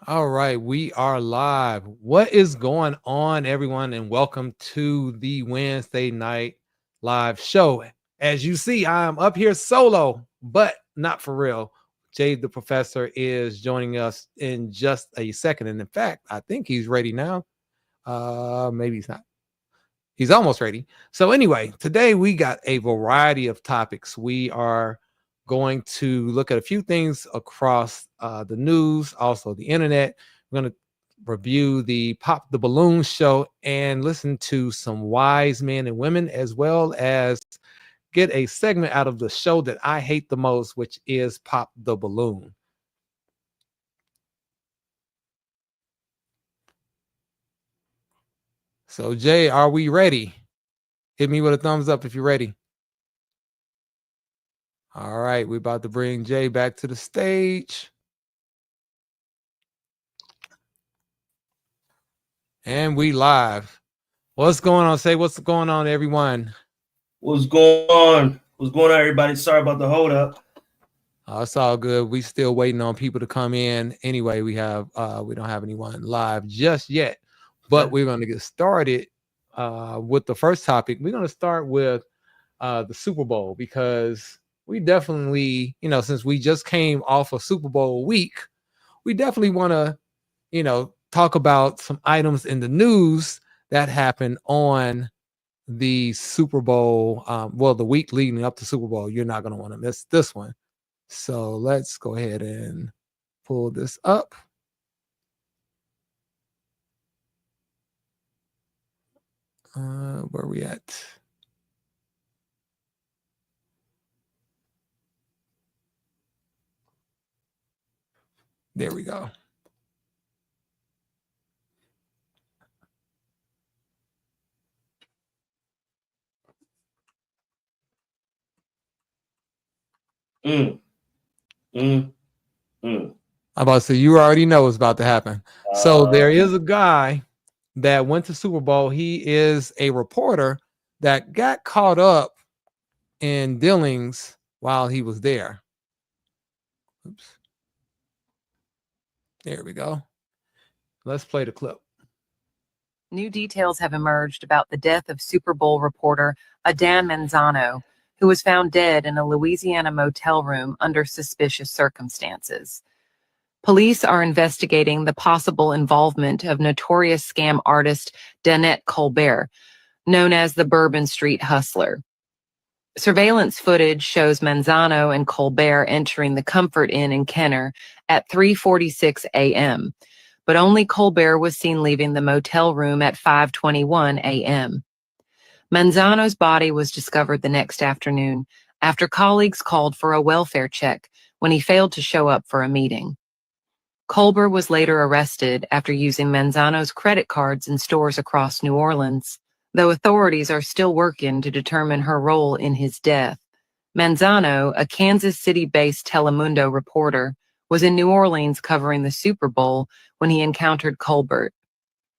All right, we are live. What is going on, everyone? And welcome to the Wednesday night live show. As you see, I'm up here solo, but not for real. Jay the professor is joining us in just a second. And in fact, I think he's ready now. Maybe he's not. He's almost ready. So, anyway, today we got a variety of topics. We are going to look at a few things across the news, also the internet. We're going to review the Pop the Balloon show and listen to some wise men and women, as well as get a segment out of the show that I hate the most, which is Pop the Balloon. So, Jay, are we ready? Hit me with a thumbs up if you're ready. All right, we're about to bring Jay back to the stage. And we live. What's going on? Say what's going on, everyone. What's going on? What's going on, everybody? Sorry about the hold up. It's all good. We still waiting on people to come in. Anyway, we don't have anyone live just yet, but we're going to get started with the first topic. We're going to start with the Super Bowl because we definitely, since we just came off of Super Bowl week, we definitely want to, talk about some items in the news that happened on the Super Bowl. The week leading up to Super Bowl. You're not going to want to miss this one. So let's go ahead and pull this up. Where are we at? There we go. I'm about to say, you already know what's about to happen. So there is a guy that went to Super Bowl. He is a reporter that got caught up in dealings while he was there. Oops. There we go. Let's play the clip. New details have emerged about the death of Super Bowl reporter Adan Manzano, who was found dead in a Louisiana motel room under suspicious circumstances. Police are investigating the possible involvement of notorious scam artist Danette Colbert, known as the Bourbon Street Hustler. Surveillance footage shows Manzano and Colbert entering the Comfort Inn in Kenner at 3:46 a.m., but only Colbert was seen leaving the motel room at 5:21 a.m. Manzano's body was discovered the next afternoon after colleagues called for a welfare check when he failed to show up for a meeting. Colbert was later arrested after using Manzano's credit cards in stores across New Orleans, though authorities are still working to determine her role in his death. Manzano, a Kansas City-based Telemundo reporter, was in New Orleans covering the Super Bowl when he encountered Colbert.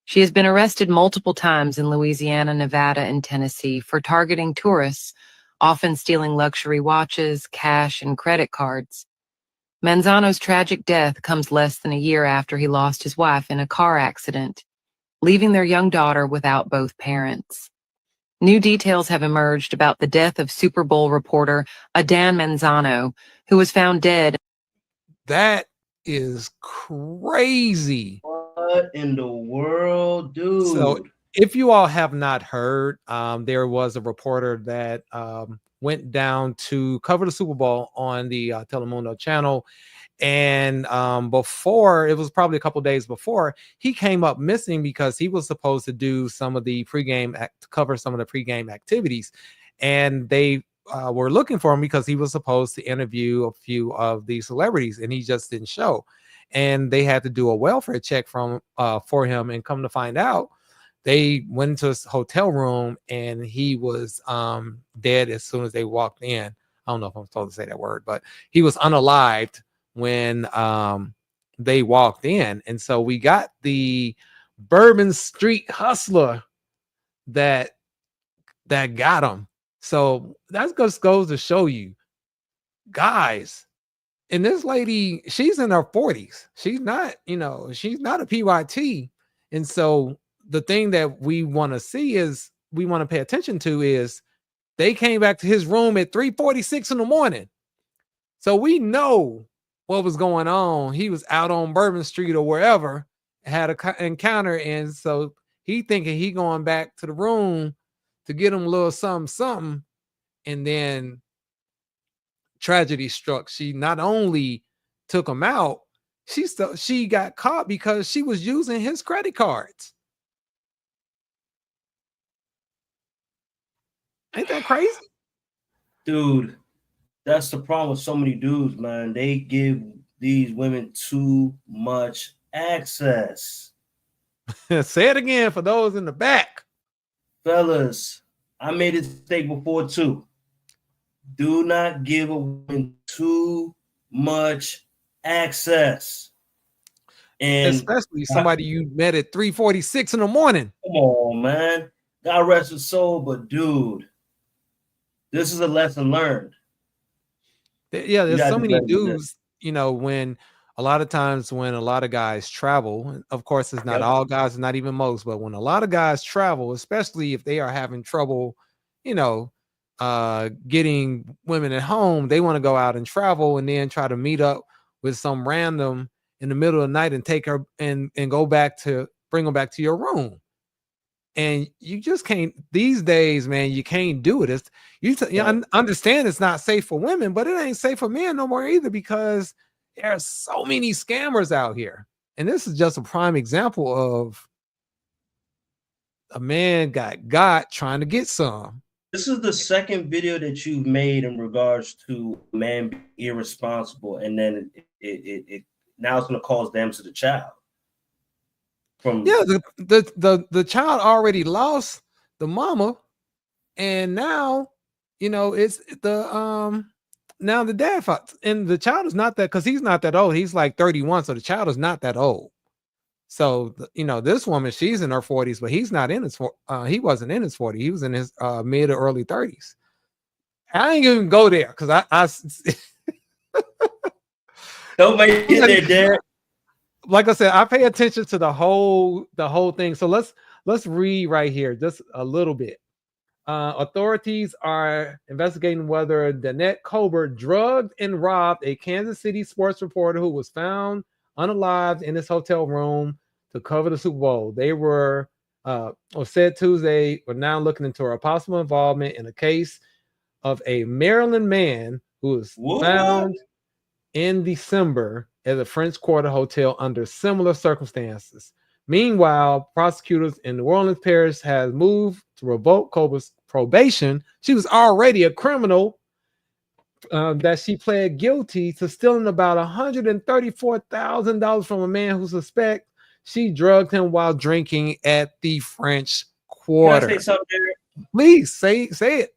She has been arrested multiple times in Louisiana, Nevada, and Tennessee for targeting tourists, often stealing luxury watches, cash, and credit cards. Manzano's tragic death comes less than a year after he lost his wife in a car accident, leaving their young daughter without both parents. New details have emerged about the death of Super Bowl reporter Adan Manzano, who was found dead. That is crazy. What in the world, dude? So if you all have not heard, there was a reporter that went down to cover the Super Bowl on the Telemundo channel. And before, it was probably a couple days before, he came up missing because he was supposed to do some of the cover some of the pregame activities. And they were looking for him because he was supposed to interview a few of the celebrities, and he just didn't show. And they had to do a welfare check for him, and come to find out, they went into his hotel room and he was dead as soon as they walked in. I don't know if I'm supposed to say that word, but he was unalived when they walked in. And so we got the Bourbon Street Hustler that got him. So that just goes to show you, guys, And this lady, she's in her 40s. She's not, she's not a PYT. And so the thing that we want to see is we want to pay attention to is they came back to his room at 3:46 in the morning. So we know what was going on. He was out on Bourbon Street or wherever, had a encounter. And so he thinking he going back to the room to get him a little something. And then tragedy struck. She not only took him out, she got caught because she was using his credit cards. Ain't that crazy? Dude, that's the problem with so many dudes, man. They give these women too much access. Say it again for those in the back. Fellas, I made this mistake before too. Do not give a woman too much access. And especially somebody you met at 3:46 in the morning. Come on, man. God rest his soul, but dude, this is a lesson learned. Yeah, there's so many dudes, when a lot of times when a lot of guys travel, of course, it's not all guys, not even most, but when a lot of guys travel, especially if they are having trouble, getting women at home, they want to go out and travel and then try to meet up with some random in the middle of the night and take her and bring them back to your room. And you just can't these days, man. You can't do it. I understand it's not safe for women, but it ain't safe for men no more either, because there are so many scammers out here. And this is just a prime example of a man got trying to get some. This is the second video that you've made in regards to man being irresponsible, and then it now it's going to cause damage to the child. The child already lost the mama, and now it's the now the dad fought, and the child is not that, because he's not that old. He's like 31, so the child is not that old. So this woman, she's in her 40s, but he's not in his he wasn't in his 40s. He was in his mid or early 30s. I ain't even go there because I don't make it there, Derek. Like I said, I pay attention to the whole thing. So let's read right here just a little bit. Authorities are investigating whether Danette Colbert drugged and robbed a Kansas City sports reporter who was found unalived in his hotel room to cover the Super Bowl. They were said Tuesday were now looking into her possible involvement in a case of a Maryland man who was found in December at the French Quarter Hotel under similar circumstances. Meanwhile, prosecutors in New Orleans Parish has moved to revoke Colbert's probation. She was already a criminal that she pled guilty to stealing about $134,000 from a man who suspects she drugged him while drinking at the French Quarter. Can I say something, Derek? Please say it.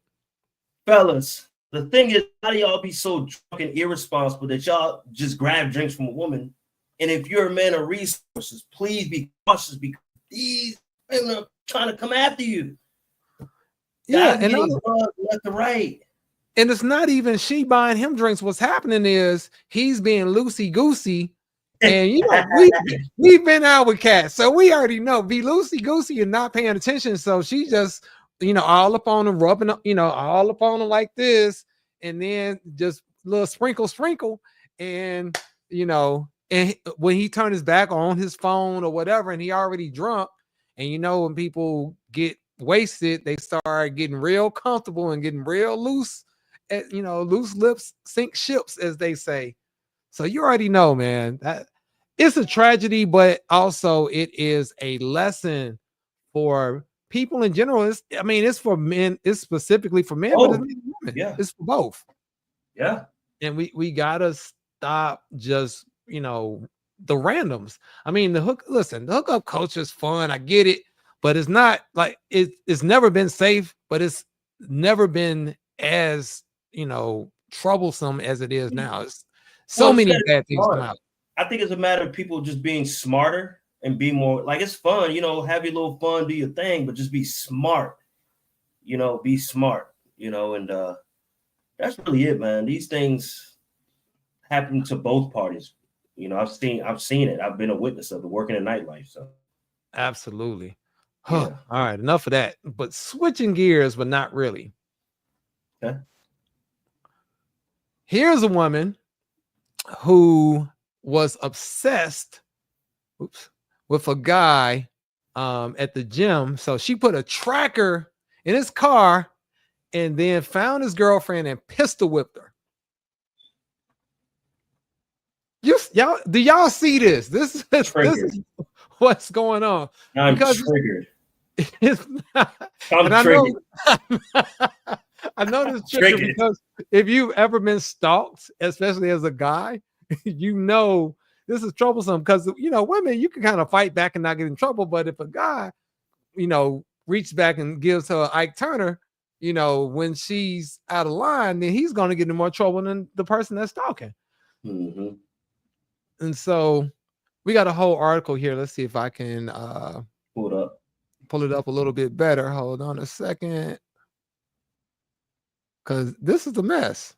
Fellas, the thing is, how do y'all be so drunk and irresponsible that y'all just grab drinks from a woman? And if you're a man of resources, please be cautious, because these women are trying to come after you. Yeah, and left to right. And it's not even she buying him drinks. What's happening is he's being loosey-goosey. And we've been out with cats, so we already know be loosey-goosey and not paying attention. So she just all up on him, rubbing up, all up on him like this, and then just a little sprinkle, and and when he turned his back on his phone or whatever, and he already drunk, and when people get wasted, they start getting real comfortable and getting real loose. Loose lips sink ships, as they say. So you already know, man, that it's a tragedy, but also it is a lesson for people in general. It's for men. It's specifically for men, but it's women. Yeah. It's for both. Yeah. And we gotta stop just the randoms. The hookup culture is fun. I get it, but it's not like it's never been safe, but it's never been as troublesome as it is now. It's so many bad things come out. I think it's a matter of people just being smarter and be more like, it's fun, have your little fun, do your thing, but just be smart, be smart, and that's really it, man. These things happened to both parties. You know, I've seen it. I've been a witness of it, working in nightlife. So Absolutely. yeah. All right, enough of that. But switching gears, but not really. Okay. Here's a woman who was obsessed with a guy at the gym. So she put a tracker in his car and then found his girlfriend and pistol whipped her. Y'all, do y'all see this? This is what's going on. I'm triggered. I'm triggered. I know this trigger because if you've ever been stalked, especially as a guy, you know this is troublesome because, you know, women, you can kind of fight back and not get in trouble. But if a guy, you know, reaches back and gives her Ike Turner, you know, when she's out of line, then he's going to get in more trouble than the person that's stalking. Mm-hmm. And so we got a whole article here. Let's see if I can pull it up a little bit better. Hold on a second. Because this is a mess.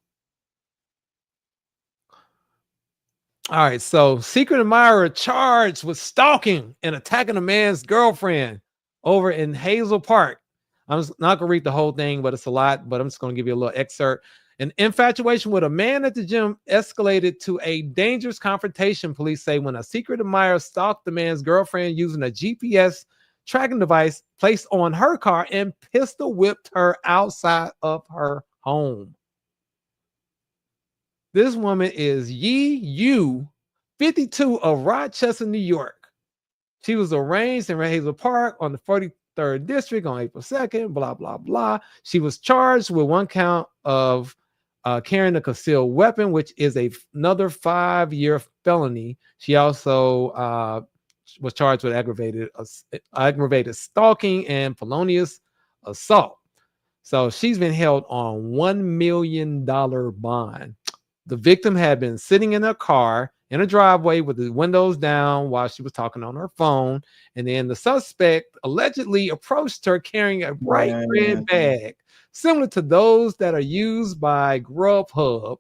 All right, so secret admirer charged with stalking and attacking a man's girlfriend over in Hazel Park. I'm not going to read the whole thing, but it's a lot, but I'm just going to give you a little excerpt. An infatuation with a man at the gym escalated to a dangerous confrontation, police say, when a secret admirer stalked the man's girlfriend using a GPS tracking device placed on her car and pistol whipped her outside of her home. This woman is Yi Yu, 52, of Rochester, New York. She was arraigned in Hazel Park on the 43rd District on April 2nd, blah, blah, blah. She was charged with one count of carrying a concealed weapon, which is another 5-year felony. She also was charged with aggravated stalking and felonious assault. So she's been held on $1 million bond. The victim had been sitting in her car in a driveway with the windows down while she was talking on her phone. And then the suspect allegedly approached her carrying a bright red bag, similar to those that are used by Grubhub.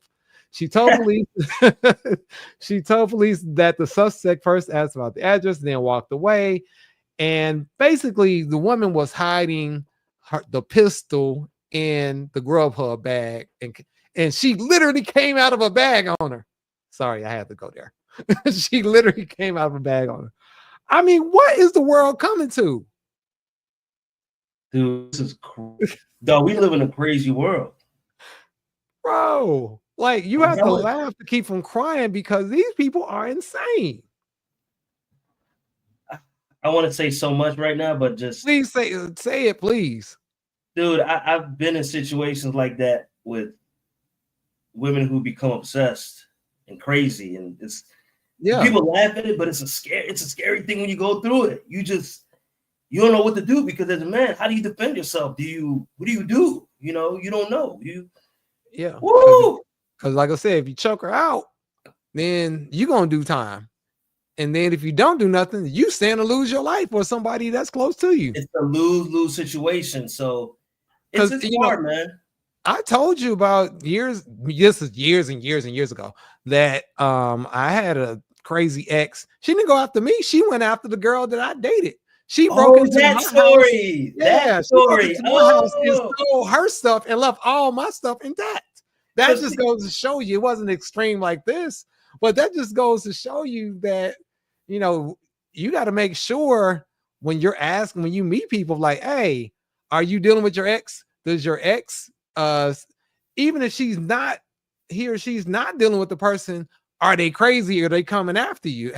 She told police that the suspect first asked about the address and then walked away. And basically, the woman was hiding the pistol in the Grubhub bag, and she literally came out of a bag on her. Sorry, I had to go there. She literally came out of a bag on her. I mean, what is the world coming to? Dude, this is crazy. Dog, we live in a crazy world. Bro, like you have to laugh to keep from crying because these people are insane. I want to say so much right now, but just please say it, please. Dude, I've been in situations like that with women who become obsessed and crazy, and it's people laugh at it, but it's a scary thing when you go through it. You don't know what to do because as a man, how do you defend yourself? What do you do? You know, you don't know. Woo! Because like I said, if you choke her out, then you're gonna do time. And then if you don't do nothing, you stand to lose your life or somebody that's close to you. It's a lose-lose situation. So it's hard, man. I told you about years and years ago that I had a crazy ex. She didn't go after me. She went after the girl that I dated. She broke into my house. Yeah, she broke into my house and stole her stuff and left all my stuff intact. That just goes to show you it wasn't extreme like this, but that just goes to show you that, you know, you got to make sure when you meet people like, hey, are you dealing with your ex? Does your ex, even if she's not dealing with the person, are they crazy? Are they coming after you?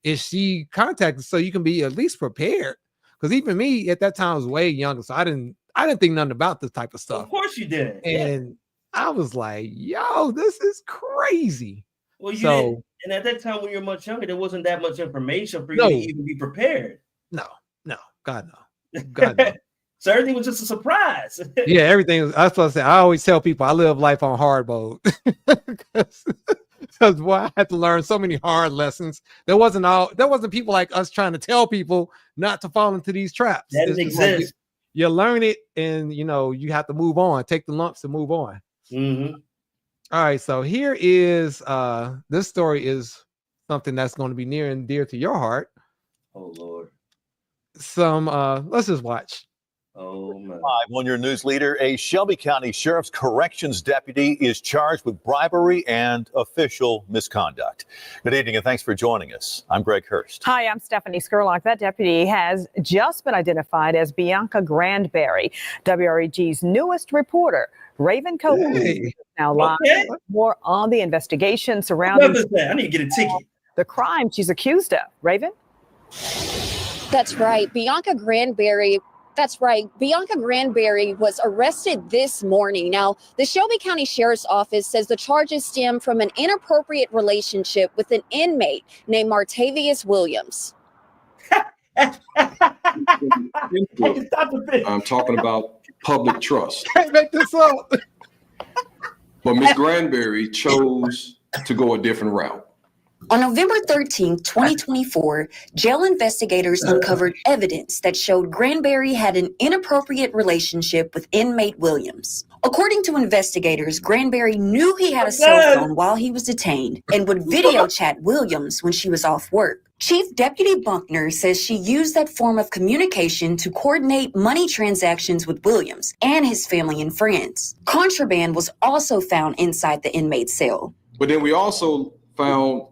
Is she contacted so you can be at least prepared? Because even me at that time was way younger, so I didn't think nothing about this type of stuff. Of course you didn't. And I was like, yo, this is crazy. Well, you didn't. And at that time when you're much younger, there wasn't that much information for you to even be prepared. No, God no. So everything was just a surprise. Yeah, everything. I was supposed to say. I always tell people I live life on hard mode because I had to learn so many hard lessons. There wasn't people like us trying to tell people not to fall into these traps. That doesn't exist. Like you learn it, and you have to move on. Take the lumps and move on. Mm-hmm. All right, so here is this story is something that's going to be near and dear to your heart. Oh Lord. Let's just watch. Oh man. Live on your news leader, a Shelby County Sheriff's Corrections deputy is charged with bribery and official misconduct. Good evening and thanks for joining us. I'm Greg Hurst. Hi, I'm Stephanie Skurlock. That deputy has just been identified as Bianca Grandberry, WREG's newest reporter. Raven Copeland is now live. Okay. More on the investigation surrounding I need to get a ticket. the crime she's accused of. Raven? That's right. Bianca Grandberry was arrested this morning. Now, the Shelby County Sheriff's Office says the charges stem from an inappropriate relationship with an inmate named Martavius Williams. I'm talking about public trust. Can't make this up. But Ms. Grandberry chose to go a different route. On November 13, 2024, jail investigators uncovered evidence that showed Grandberry had an inappropriate relationship with inmate Williams. According to investigators, Grandberry knew he had a cell phone while he was detained and would video chat Williams when she was off work. Chief Deputy Buckner says she used that form of communication to coordinate money transactions with Williams and his family and friends. Contraband was also found inside the inmate's cell. But then we also found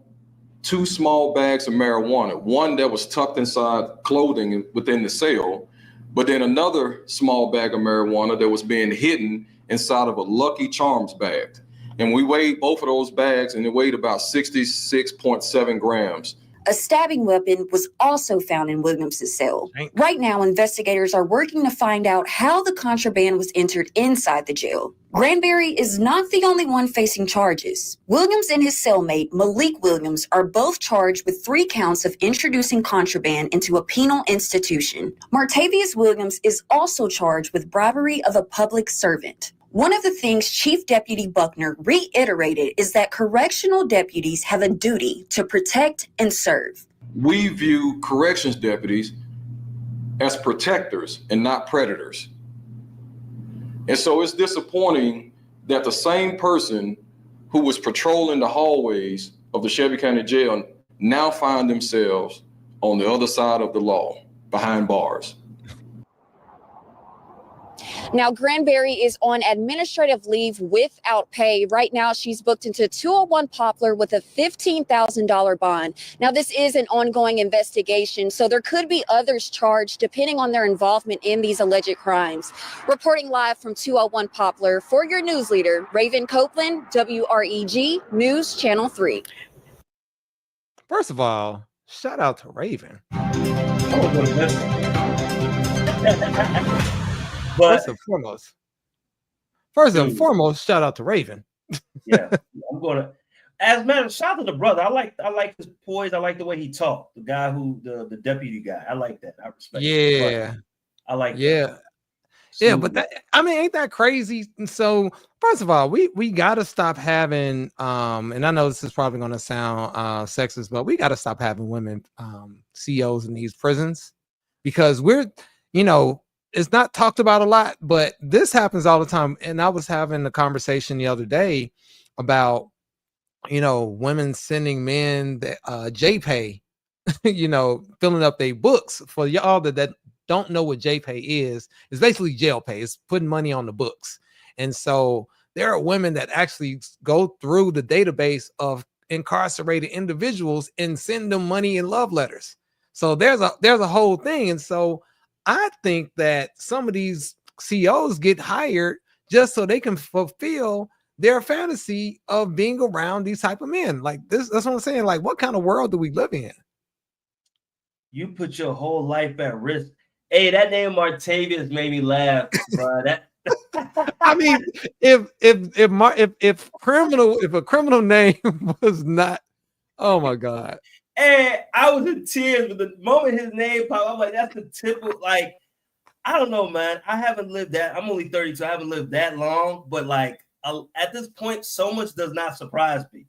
2 small bags of marijuana, one that was tucked inside clothing within the cell, but then another small bag of marijuana that was being hidden inside of a Lucky Charms bag. And we weighed both of those bags and it weighed about 66.7 grams. A stabbing weapon was also found in Williams' cell. Right now, investigators are working to find out how the contraband was entered inside the jail. Grandberry is not the only one facing charges. Williams and his cellmate, Malik Williams, are both charged with 3 counts of introducing contraband into a penal institution. Martavius Williams is also charged with bribery of a public servant. One of the things Chief Deputy Buckner reiterated is that correctional deputies have a duty to protect and serve. We view corrections deputies as protectors and not predators. And so it's disappointing that the same person who was patrolling the hallways of the Shelby County Jail now find themselves on the other side of the law, behind bars. Now, Grandberry is on administrative leave without pay. Right now, she's booked into 201 Poplar with a $15,000 bond. Now, this is an ongoing investigation, so there could be others charged depending on their involvement in these alleged crimes. Reporting live from 201 Poplar for your news leader, Raven Copeland, WREG News Channel 3. First of all, shout out to Raven. But First and foremost, shout out to Raven. yeah, I'm gonna. As man, shout out to the brother. I like his poise. I like the way he talked. The guy who the deputy guy. I like that. I respect. Yeah, I like. Yeah, that. yeah. But that, I mean, ain't that crazy? And so, first of all, we got to stop having. And I know this is probably going to sound sexist, but we got to stop having women CEOs in these prisons because we're, it's not talked about a lot, but this happens all the time. And I was having a conversation the other day about, women sending men the JPay, filling up their books. For y'all that don't know what JPay is, it's basically jail pay. It's putting money on the books. And so there are women that actually go through the database of incarcerated individuals and send them money in love letters. So there's a whole thing. And so I think that some of these CEOs get hired just so they can fulfill their fantasy of being around these type of men. Like this, that's what I'm saying. Like, what kind of world do we live in? You put your whole life at risk. Hey, that name Martavius made me laugh, bro. That I mean, if a criminal name was not, oh my God. And I was in tears, but the moment his name popped, I'm like, that's the typical, like, I don't know, man. I haven't lived that. I'm only 32. I haven't lived that long, but like at this point, so much does not surprise me.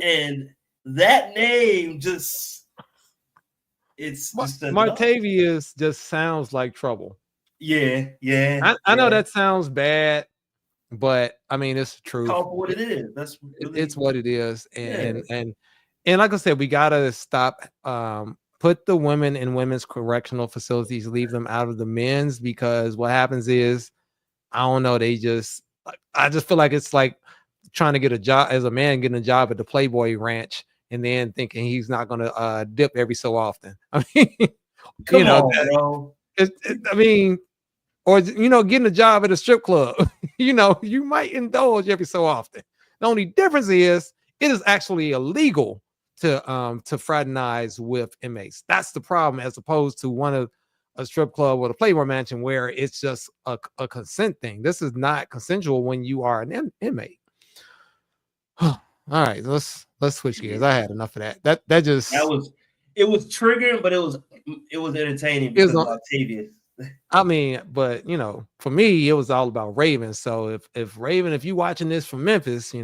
And that name just, it's just Martavius just sounds like trouble. Yeah. I know that sounds bad, but I mean, it's the truth. Call for what it is. That's really, it's what it is, and like I said, we gotta stop. Put the women in women's correctional facilities, leave them out of the men's, because what happens is, I don't know, I just feel like it's like trying to get a job as a man, getting a job at the Playboy Ranch, and then thinking he's not gonna dip every so often. I mean, bro. I mean, or getting a job at a strip club. You might indulge every so often. The only difference is it is actually illegal to fraternize with inmates. That's the problem, as opposed to a strip club or the Playboy Mansion, where it's just a consent thing. This is not consensual when you are an inmate. All right, let's switch gears. I had enough of that. It was triggering, but it was entertaining because of Octavia. I mean, but for me, it was all about Raven. So if Raven, if you watching this from Memphis,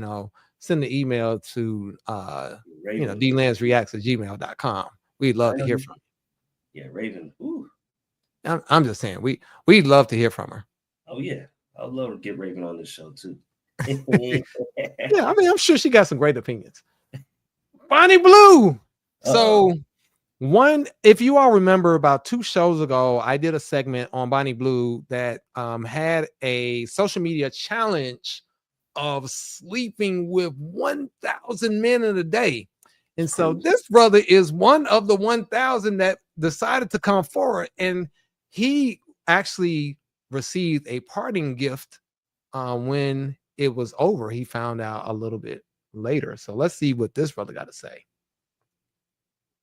send the email to dlansreacts@gmail.com. We'd love to hear from you. Yeah, Raven. Ooh. I'm just saying, we'd love to hear from her. Oh yeah, I'd love to get Raven on this show too. Yeah, I mean, I'm sure she got some great opinions. Bonnie Blue. So if you all remember, about 2 shows ago, I did a segment on Bonnie Blue that had a social media challenge of sleeping with 1,000 men in a day. And so this brother is one of the 1,000 that decided to come forward, and he actually received a parting gift when it was over. He found out a little bit later. So let's see what this brother got to say.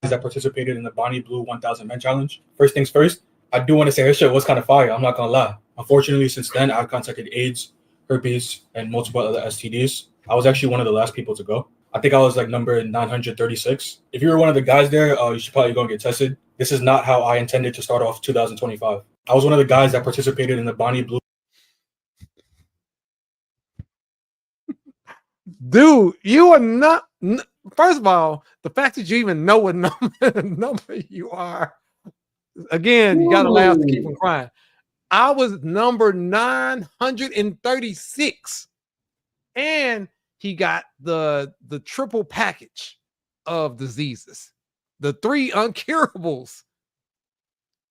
That participated in the Bonnie Blue 1,000 Men Challenge. First things first, I do want to say her shit was kind of fire. I'm not gonna lie. Unfortunately, since then, I've contracted AIDS, herpes, and multiple other STDs. I was actually one of the last people to go. I think I was like number 936. If you were one of the guys there, you should probably go and get tested. This is not how I intended to start off 2025. I was one of the guys that participated in the Bonnie Blue. Dude, you are not. First of all, the fact that you even know what number you are, again, you got to laugh to keep from crying. I was number 936, and he got the triple package of diseases, the 3 uncurables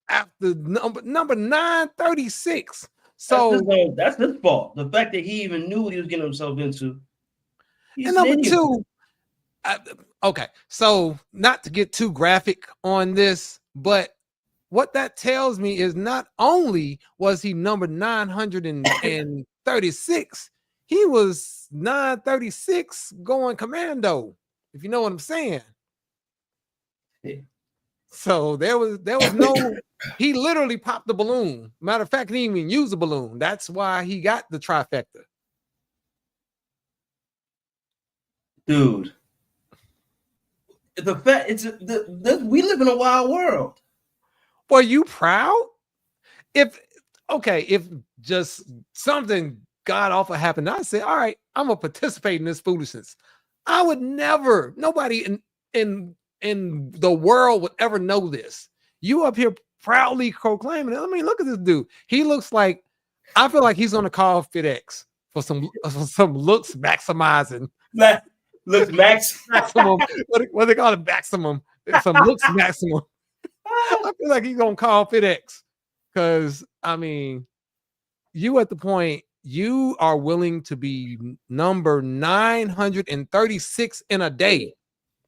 after number 936. So that's his fault. The fact that he even knew what he was getting himself into. And number 2, okay, so not to get too graphic on this, but what that tells me is not only was he number 936, he was 936 going commando, if you know what I'm saying. Yeah. So there was no, he literally popped the balloon. Matter of fact, he didn't even use a balloon. That's why he got the trifecta. Dude, the fact we live in a wild world. Were you proud? If just something god awful happened, I'd say, all right, I'm gonna participate in this foolishness. I would never, nobody in the world would ever know this. You up here proudly proclaiming it. I mean, look at this dude. He looks like, I feel like he's gonna call FedEx for some looks maximizing. Looks maximum. What they call it? Maximum. Some looks maximum. I feel like he's gonna call FedEx, because I mean, you at the point you are willing to be number 936 in a day,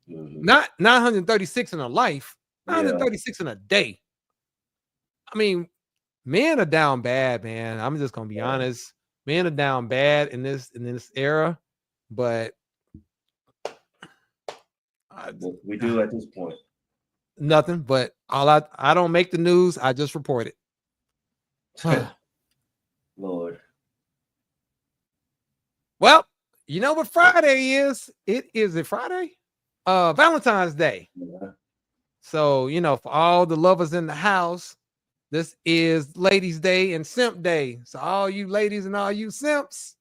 not 936 in a life, 936 in a day. I mean, men are down bad, man. I'm just gonna be honest. Men are down bad in this era, but we do at this point nothing. But I don't make the news. I just report it. Lord. Well, you know what Friday is? It is a Friday, Valentine's Day. Yeah. So for all the lovers in the house, this is Ladies' Day and Simp Day. So all you ladies and all you simps,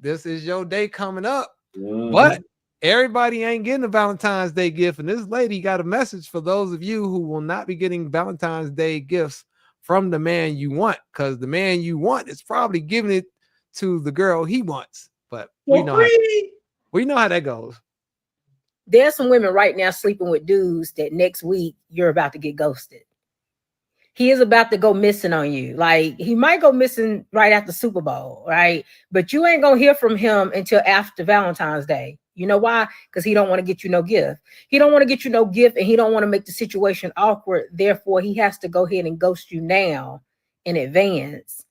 this is your day coming up. But everybody ain't getting a Valentine's Day gift. And this lady got a message for those of you who will not be getting Valentine's Day gifts from the man you want, because the man you want is probably giving it to the girl he wants. But For we know how that goes. There's some women right now sleeping with dudes that next week you're about to get ghosted. He is about to go missing on you. Like, he might go missing right after Super Bowl, right? But you ain't gonna hear from him until after Valentine's Day. You know why? Because he don't want to get you no gift. He don't want to get you no gift, and he don't want to make the situation awkward. Therefore, he has to go ahead and ghost you now in advance.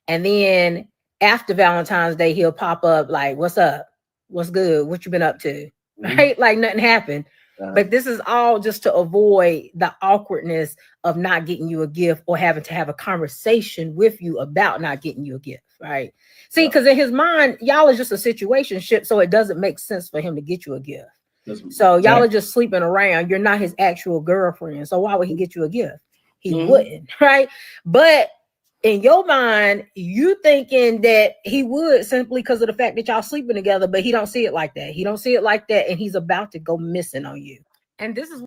And then after Valentine's Day, he'll pop up like, what's up? What's good? What you been up to? Right? Like nothing happened. But this is all just to avoid the awkwardness of not getting you a gift or having to have a conversation with you about not getting you a gift, right? See, because in his mind, y'all is just a situationship, so it doesn't make sense for him to get you a gift. So y'all are just sleeping around. You're not his actual girlfriend. So why would he get you a gift? He wouldn't, right? But in your mind, you thinking that he would simply because of the fact that y'all sleeping together, but he don't see it like that. He don't see it like that, and he's about to go missing on you. And this is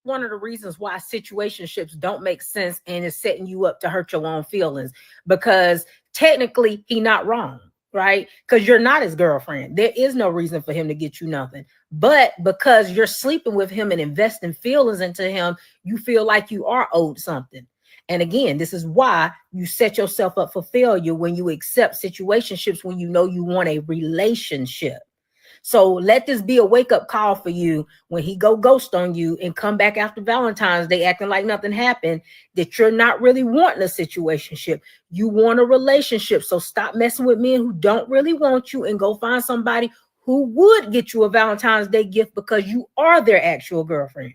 one of the reasons why situationships don't make sense and is setting you up to hurt your own feelings, because technically he not wrong, right? Because you're not his girlfriend. There is no reason for him to get you nothing. But because you're sleeping with him and investing feelings into him, you feel like you are owed something. And again, this is why you set yourself up for failure when you accept situationships when you know you want a relationship. So let this be a wake-up call for you when he go ghost on you and come back after Valentine's Day acting like nothing happened, that you're not really wanting a situationship. You want a relationship. So stop messing with men who don't really want you and go find somebody who would get you a Valentine's Day gift because you are their actual girlfriend.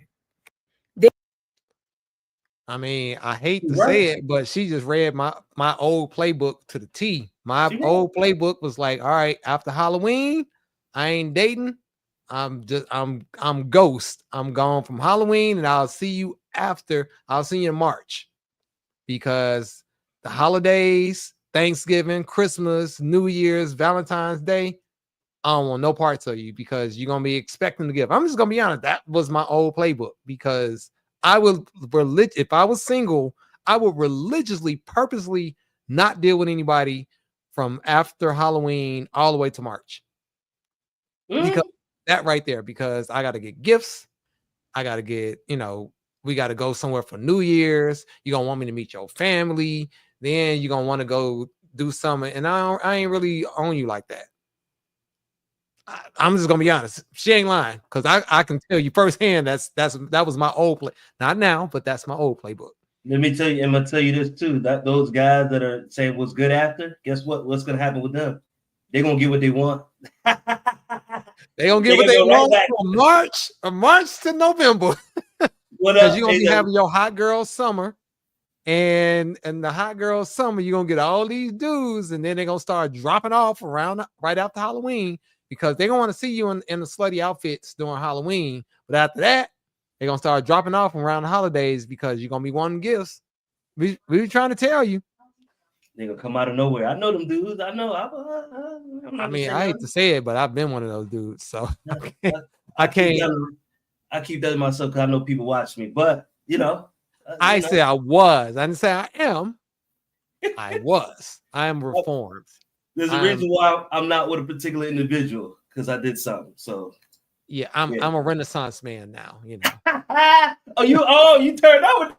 I mean, I hate to say it, but she just read my old playbook to the T. My old playbook was like, all right, after Halloween, I ain't dating. I'm ghost. I'm gone from Halloween, and I'll see you after. I'll see you in March, because the holidays, Thanksgiving, Christmas, New Year's, Valentine's Day, I don't want no parts of you because you're gonna be expecting the gift. I'm just gonna be honest. That was my old playbook, because I would if I was single, I would religiously, purposely not deal with anybody from after Halloween all the way to March. Because that right there, because I got to get gifts. I got to get, we got to go somewhere for New Year's. You're going to want me to meet your family. Then you're going to want to go do something. And I ain't really on you like that. I'm just gonna be honest. She ain't lying, because I can tell you firsthand that was my old play. Not now, but that's my old playbook. Let me tell you, I'm gonna tell you this too. That those guys that are saying what's good after, guess what? What's gonna happen with them? They're gonna get what they want. They're gonna get what they want from March to November. Because you're gonna be having your hot girl summer. And the hot girl summer, you're gonna get all these dudes, and then they're gonna start dropping off around right after Halloween. Because they're going to want to see you in the slutty outfits during Halloween. But after that, they're going to start dropping off around the holidays because you're going to be wanting gifts. We were trying to tell you. They're going to come out of nowhere. I know them dudes. I know. I hate to say it, but I've been one of those dudes. So I can't. I keep that to myself because I know people watch me. But, I say I was. I didn't say I am. I was. I am reformed. There's a reason why I'm not with a particular individual, because I did something. So yeah, I'm a Renaissance man now. you turned over.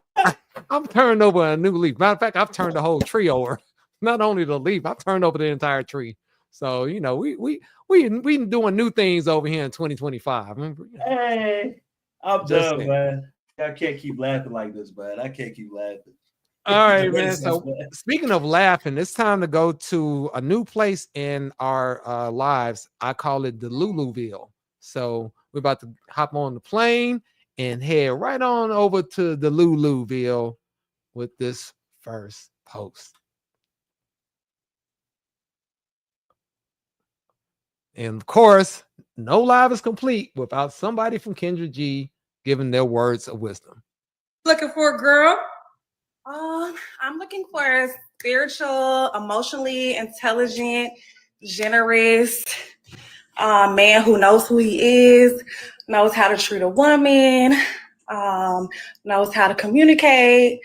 I'm turned over a new leaf. Matter of fact, I've turned the whole tree over. Not only the leaf, I've turned over the entire tree. So we doing new things over here in 2025. Hey, I'm done, man. I can't keep laughing like this, man. I can't keep laughing. All right, man. So speaking of laughing, it's time to go to a new place in our lives. I call it the Luluville. So we're about to hop on the plane and head right on over to the Luluville with this first post. And of course, no live is complete without somebody from Kendra G giving their words of wisdom. Looking for a girl? I'm looking for a spiritual, emotionally intelligent, generous man who knows who he is, knows how to treat a woman, knows how to communicate,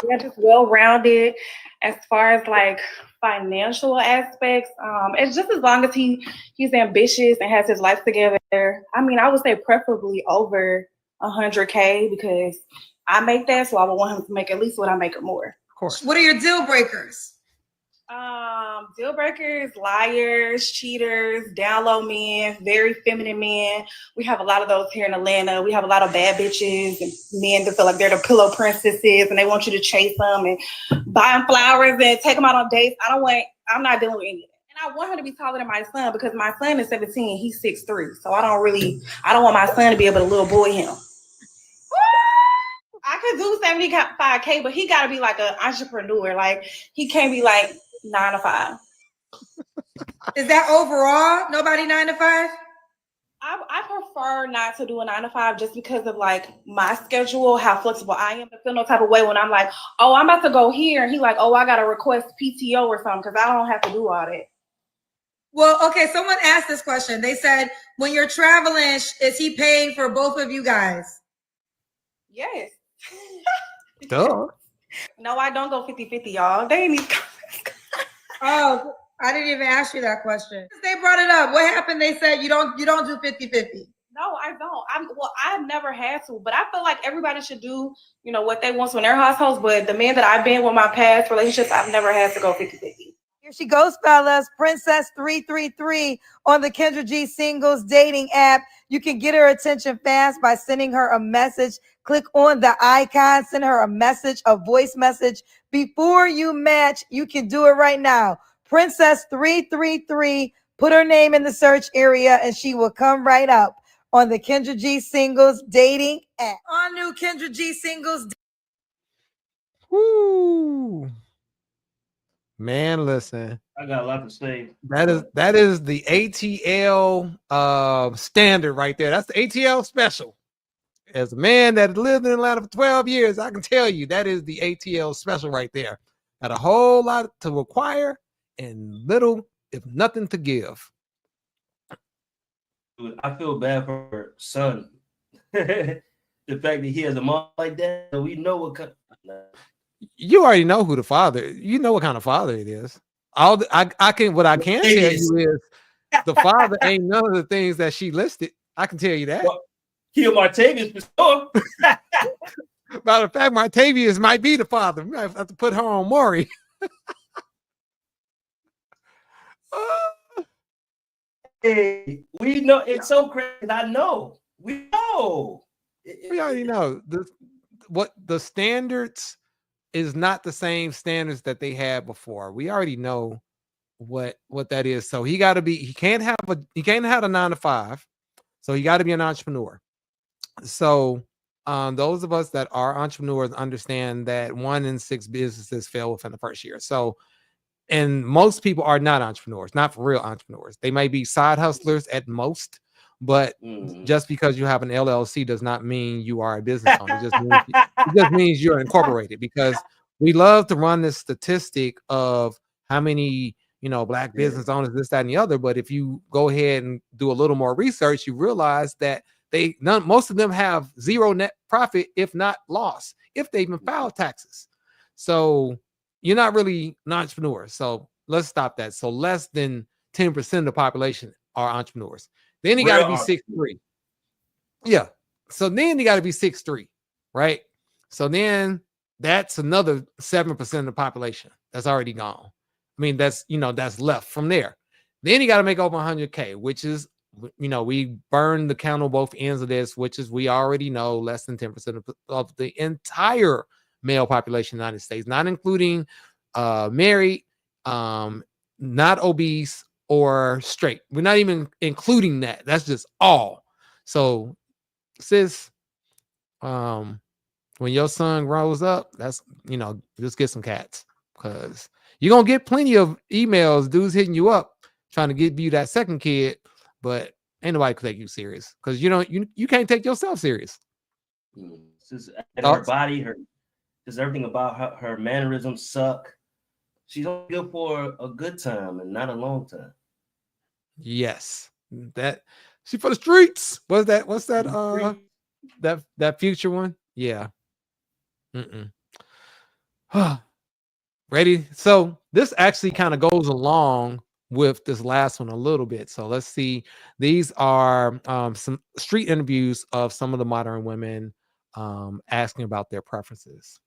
Yeah, just well-rounded as far as like financial aspects. It's just as long as he's ambitious and has his life together. I mean, I would say preferably over 100K because I make that, so I would want him to make at least what I make or more. Of course. What are your deal breakers? Deal breakers, liars, cheaters, down low men, very feminine men. We have a lot of those here in Atlanta. We have a lot of bad bitches and men that feel like they're the pillow princesses and they want you to chase them and buy them flowers and take them out on dates. I'm not dealing with any of that. And I want him to be taller than my son because my son is 17. He's 6'3". So I don't want my son to be able to little boy him. I could do 75K, but he got to be like an entrepreneur. Like he can't be like 9 to 5. Is that overall? Nobody 9 to 5? I prefer not to do a 9 to 5 just because of like my schedule, how flexible I am. To feel no type of way when I'm like, oh, I'm about to go here, and he like, oh, I got to request PTO or something because I don't have to do all that. Well, okay. Someone asked this question. They said, when you're traveling, is he paying for both of you guys? Yes. Duh. No, I don't go 50-50, y'all. They ain't even. Oh, I didn't even ask you that question. They brought it up. What happened? They said you don't do 50-50. No, I don't. I've never had to, but I feel like everybody should do, what they want in their households. But the men that I've been with my past relationships, I've never had to go 50-50. Here she goes, fellas. Princess 333 on the Kendra G Singles dating app. You can get her attention fast by sending her a message. Click on the icon, send her a message, a voice message. Before you match, you can do it right now. Princess 333, put her name in the search area and she will come right up on the Kendra G Singles dating app. On new Kendra G Singles. Woo. Man, listen. I got a lot to say. That is the ATL standard right there. That's the ATL special. As a man that lived in Atlanta for 12 years, I can tell you that is the ATL special right there. Got a whole lot to require and little, if nothing, to give. I feel bad for her son. The fact that he has a mom like that, so we know what kind. You already know who the father. You know what kind of father it is. What I can tell you is the father ain't none of the things that she listed. I can tell you that. Well, Kill Martavius for sure. Matter of fact, Martavius might be the father. We might have to put her on Maury. Hey, we know it's so crazy. I know. We know. We already know what the standards is not the same standards that they had before. We already know what that is. So he can't have a 9 to 5. So he got to be an entrepreneur. So those of us that are entrepreneurs understand that 1 in 6 businesses fail within the first year. So, and most people are not entrepreneurs, not for real entrepreneurs. They may be side hustlers at most, but just because you have an LLC does not mean you are a business owner. It just means you're incorporated, because we love to run this statistic of how many, Black business owners, this, that, and the other. But if you go ahead and do a little more research, you realize that most of them have zero net profit, if not loss, if they even file taxes. So you're not really an entrepreneur. So let's stop that. So less than 10% of the population are entrepreneurs. Then you got to be 6'3". Yeah. So then you got to be 6'3", right? So then that's another 7% of the population that's already gone. I mean, that's left from there. Then you got to make over 100K, which is, we burn the candle both ends of this, which is, we already know, less than 10% of the entire male population in the United States, not including married, not obese or straight. We're not even including that. That's just all. So, sis, when your son grows up, that's, just get some cats, because you're going to get plenty of emails, dudes hitting you up, trying to give you that second kid, but ain't nobody can take you serious, because you can't take yourself serious. Her body, just everything about her mannerisms suck. She's only good for a good time and not a long time. Yes, that she for the streets. What's that? That future one? Yeah. Ready? So this actually kind of goes along with this last one a little bit. So let's see. These are some street interviews of some of the modern women asking about their preferences.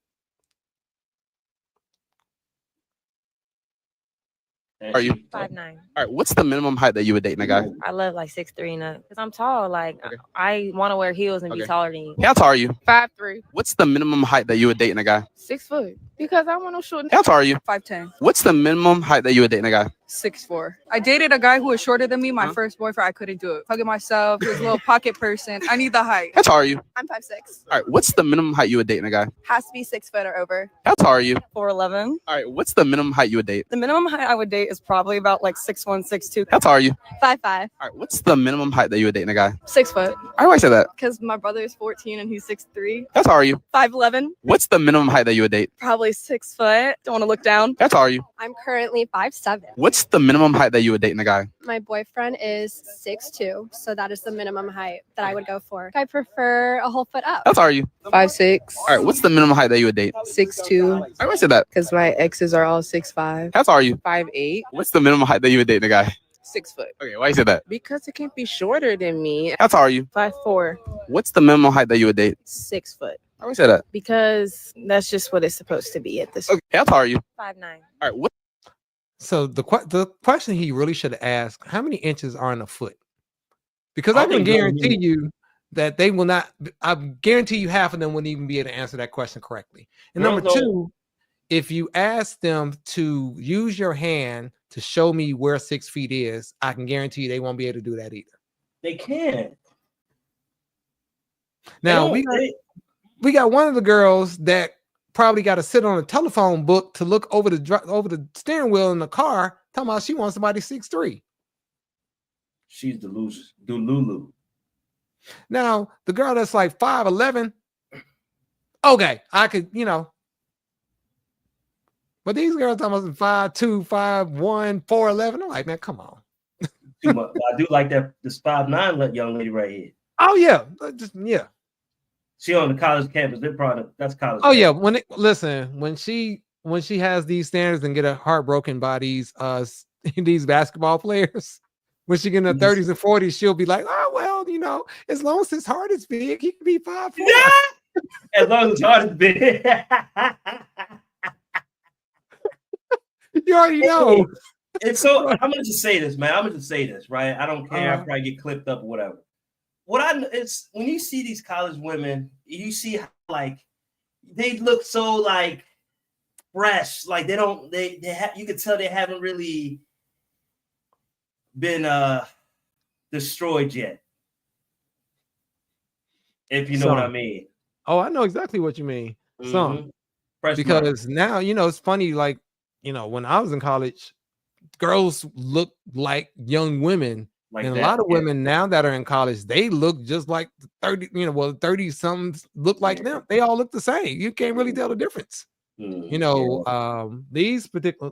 Are you 5'9"? All right. What's the minimum height that you would date in a guy? I love like 6'3" and up because I'm tall. Like I want to wear heels and be Okay. taller than you. How tall are you? 5'3". What's the minimum height that you would date in a guy? 6 foot. Because I want no short. How tall are you? 5'10". What's the minimum height that you would date in a guy? 6'4". I dated a guy who was shorter than me. My first boyfriend, I couldn't do it. Hugging myself, he was a little pocket person. I need the height. How tall are you? I'm 5'6". All right. What's the minimum height you would date in a guy? Has to be 6 foot or over. How tall are you? 4'11". All right. What's the minimum height you would date? The minimum height I would date is probably about like 6'1", 6'2". How tall are you? 5'5". All right. What's the minimum height that you would date in a guy? 6 foot. Why do I say that? Because my brother is 14 and he's 6'3". How tall are you? 5'11". What's the minimum height that you would date? Probably 6 foot. Don't want to look down. How tall are you? I'm currently 5'7". What's the minimum height that you would date in a guy? My boyfriend is 6'2", so that is the minimum height that I would go for. I prefer a whole foot up. How tall are you? 5'6". All right. What's the minimum height that you would date? 6'2". Why do I say that? Because my exes are all 6'5". How tall are you? 5'8". What's the minimum height that you would date in a guy? 6 foot. Okay. Why you say that? Because it can't be shorter than me. How tall are you? 5'4". What's the minimum height that you would date? 6 foot. Why do I say that? Because that's just what it's supposed to be at this. Okay. How tall are you? 5'9". All right. What? So the question he really should have asked: how many inches are in a foot? Because I can think they'll guarantee need- you that they will not. I guarantee you half of them wouldn't even be able to answer that question correctly. And number Girls don't- two, if you ask them to use your hand to show me where 6 feet is, I can guarantee you they won't be able to do that either. They can't. Now They we don't- they- we got one of the girls that probably got to sit on a telephone book to look over the steering wheel in the car, talking about she wants somebody 6'3". She's Delulu. Now the girl that's like 5'11", okay, I could, but these girls talking about 5'2", 5'1", 4'11". I'm like, man, come on. Too much. I do like that this 5'9" young lady right here. Oh yeah, yeah. She on the college campus. That's college. Oh yeah. When she has these standards and get her heart broken by these these basketball players, when she get in the 30s and 40s, she'll be like, oh well, as long as his heart is big, he can be 5'4". Yeah. As long as his heart is big. You already know. And so I'm gonna just say this, man. I'm gonna just say this, right? I don't care. I probably get clipped up or whatever. It's when you see these college women, you see how like they look so like fresh, like they you can tell they haven't really been destroyed yet. If you know what I mean. Oh, I know exactly what you mean. Some Fresh because now it's funny, like when I was in college, girls look like young women. Like and that, a lot of yeah. women now that are in college, they look just like 30, 30 something look like them. They all look the same. You can't really tell the difference. A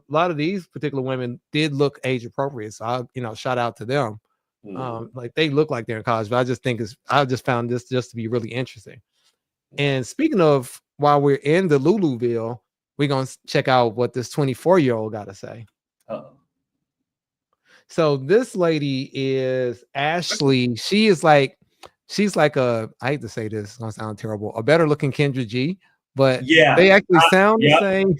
lot of these particular women did look age appropriate. So I, shout out to them. Like they look like they're in college, but I just found this just to be really interesting. And speaking of, while we're in the Luluville, we're gonna check out what this 24-year-old got to say. So this lady is Ashley. She's like I hate to say this, it's gonna sound terrible, a better looking Kendra G, but yeah, they actually sound the same.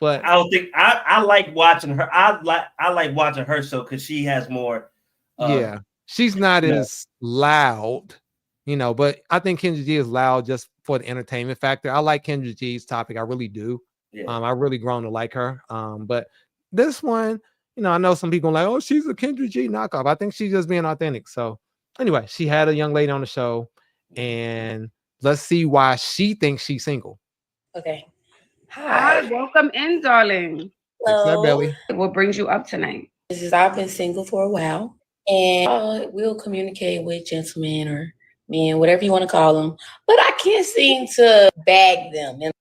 But I don't think I like watching her. I like watching her show because she has more. She's not as loud, but I think Kendra G is loud just for the entertainment factor. I like Kendra G's topic, I really do. I've really grown to like her. But this one, I know some people are like, oh, she's a Kendra G knockoff. I think she's just being authentic. So anyway, she had a young lady on the show, and let's see why she thinks she's single. Okay. Hi, welcome in, darling. Fix that belly. What brings you up tonight? I've been single for a while, and we'll communicate with gentlemen or men, whatever you want to call them, but I can't seem to bag them, and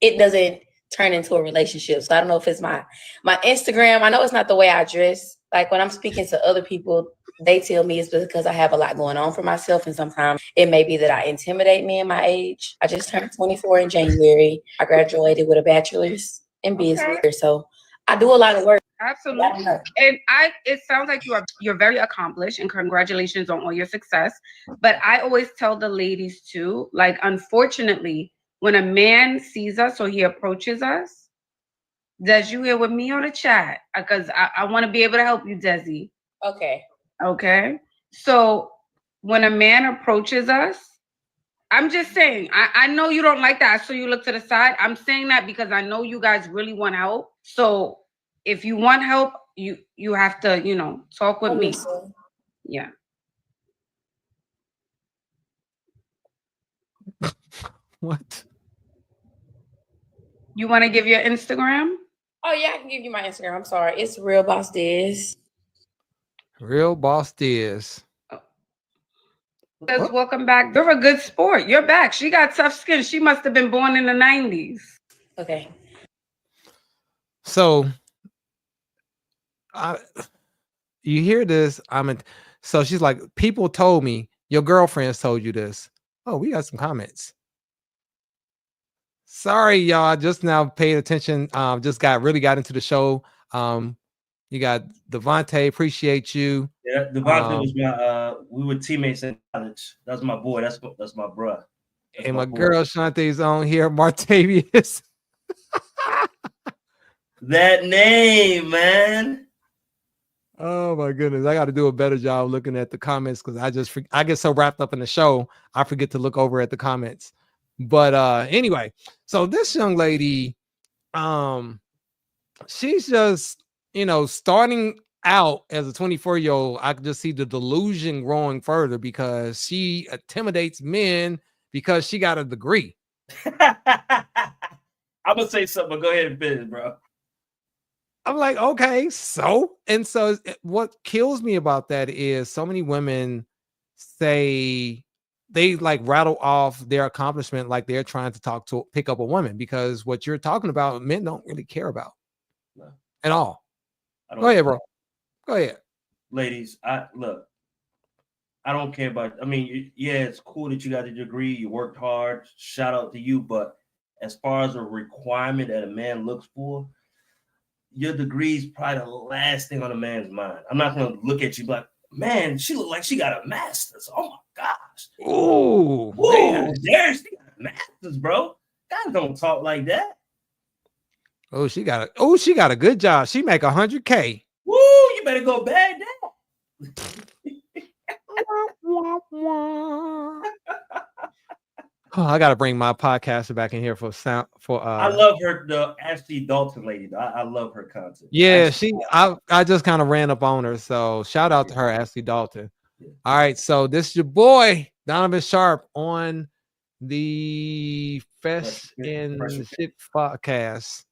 it doesn't turn into a relationship. So I don't know if it's my Instagram. I know it's not the way I dress. Like when I'm speaking to other people, they tell me it's because I have a lot going on for myself, and sometimes it may be that I intimidate men my age. I just turned 24 in January. I graduated with a bachelor's in business, so I do a lot of work. Absolutely. And it sounds like you're very accomplished, and congratulations on all your success. But I always tell the ladies too, like, unfortunately, when a man sees us or he approaches us, Des, you here with me on the chat? Because I want to be able to help you, Desi. Okay. Okay. So when a man approaches us, I'm just saying, I know you don't like that. So you look to the side. I'm saying that because I know you guys really want help. So if you want help, you have to, talk with me. Yeah. What? You want to give your Instagram? Oh yeah, I can give you my Instagram. I'm sorry. It's Real Boss Diz. Real Boss Diz. Says, welcome back. You're a good sport. You're back. She got tough skin. She must have been born in the 90s. Okay. So you hear this? So she's like, people told me, your girlfriends told you this. Oh, we got some comments. Sorry, y'all. Just now paid attention. Just really got into the show. You got Devontae, appreciate you. Yeah, Devontae was my we were teammates in college. That's my boy. That's my bruh. And my girl Shantae's on here, Martavius. That name, man. Oh my goodness. I got to do a better job looking at the comments because I get so wrapped up in the show, I forget to look over at the comments. But anyway, so this young lady, she's just, starting out as a 24-year-old, I can just see the delusion growing further because she intimidates men because she got a degree. I'm gonna say something, but go ahead and finish, bro. I'm like, okay, so what kills me about that is so many women say they like rattle off their accomplishment like they're trying to pick up a woman, because what you're talking about, men don't really care about at all. Go ahead, bro. Go ahead. Ladies, I don't care about, yeah, it's cool that you got a degree, you worked hard, shout out to you, but as far as a requirement that a man looks for, your degree is probably the last thing on a man's mind. I'm not going to look at you like, man, she look like she got a master's. Oh my gosh. Ooh, there she got a master's, bro. Guys don't talk like that. Oh, she got a good job. She make $100K. Woo, you better go bag that. Oh, I got to bring my podcaster back in here for sound. I love her, the Ashley Dalton lady. I love her content. Yeah, I just kind of ran up on her. So shout out to her, Ashley Dalton. Yeah. All right, so this is your boy Donovan Sharp on the Fresh and Shit podcast.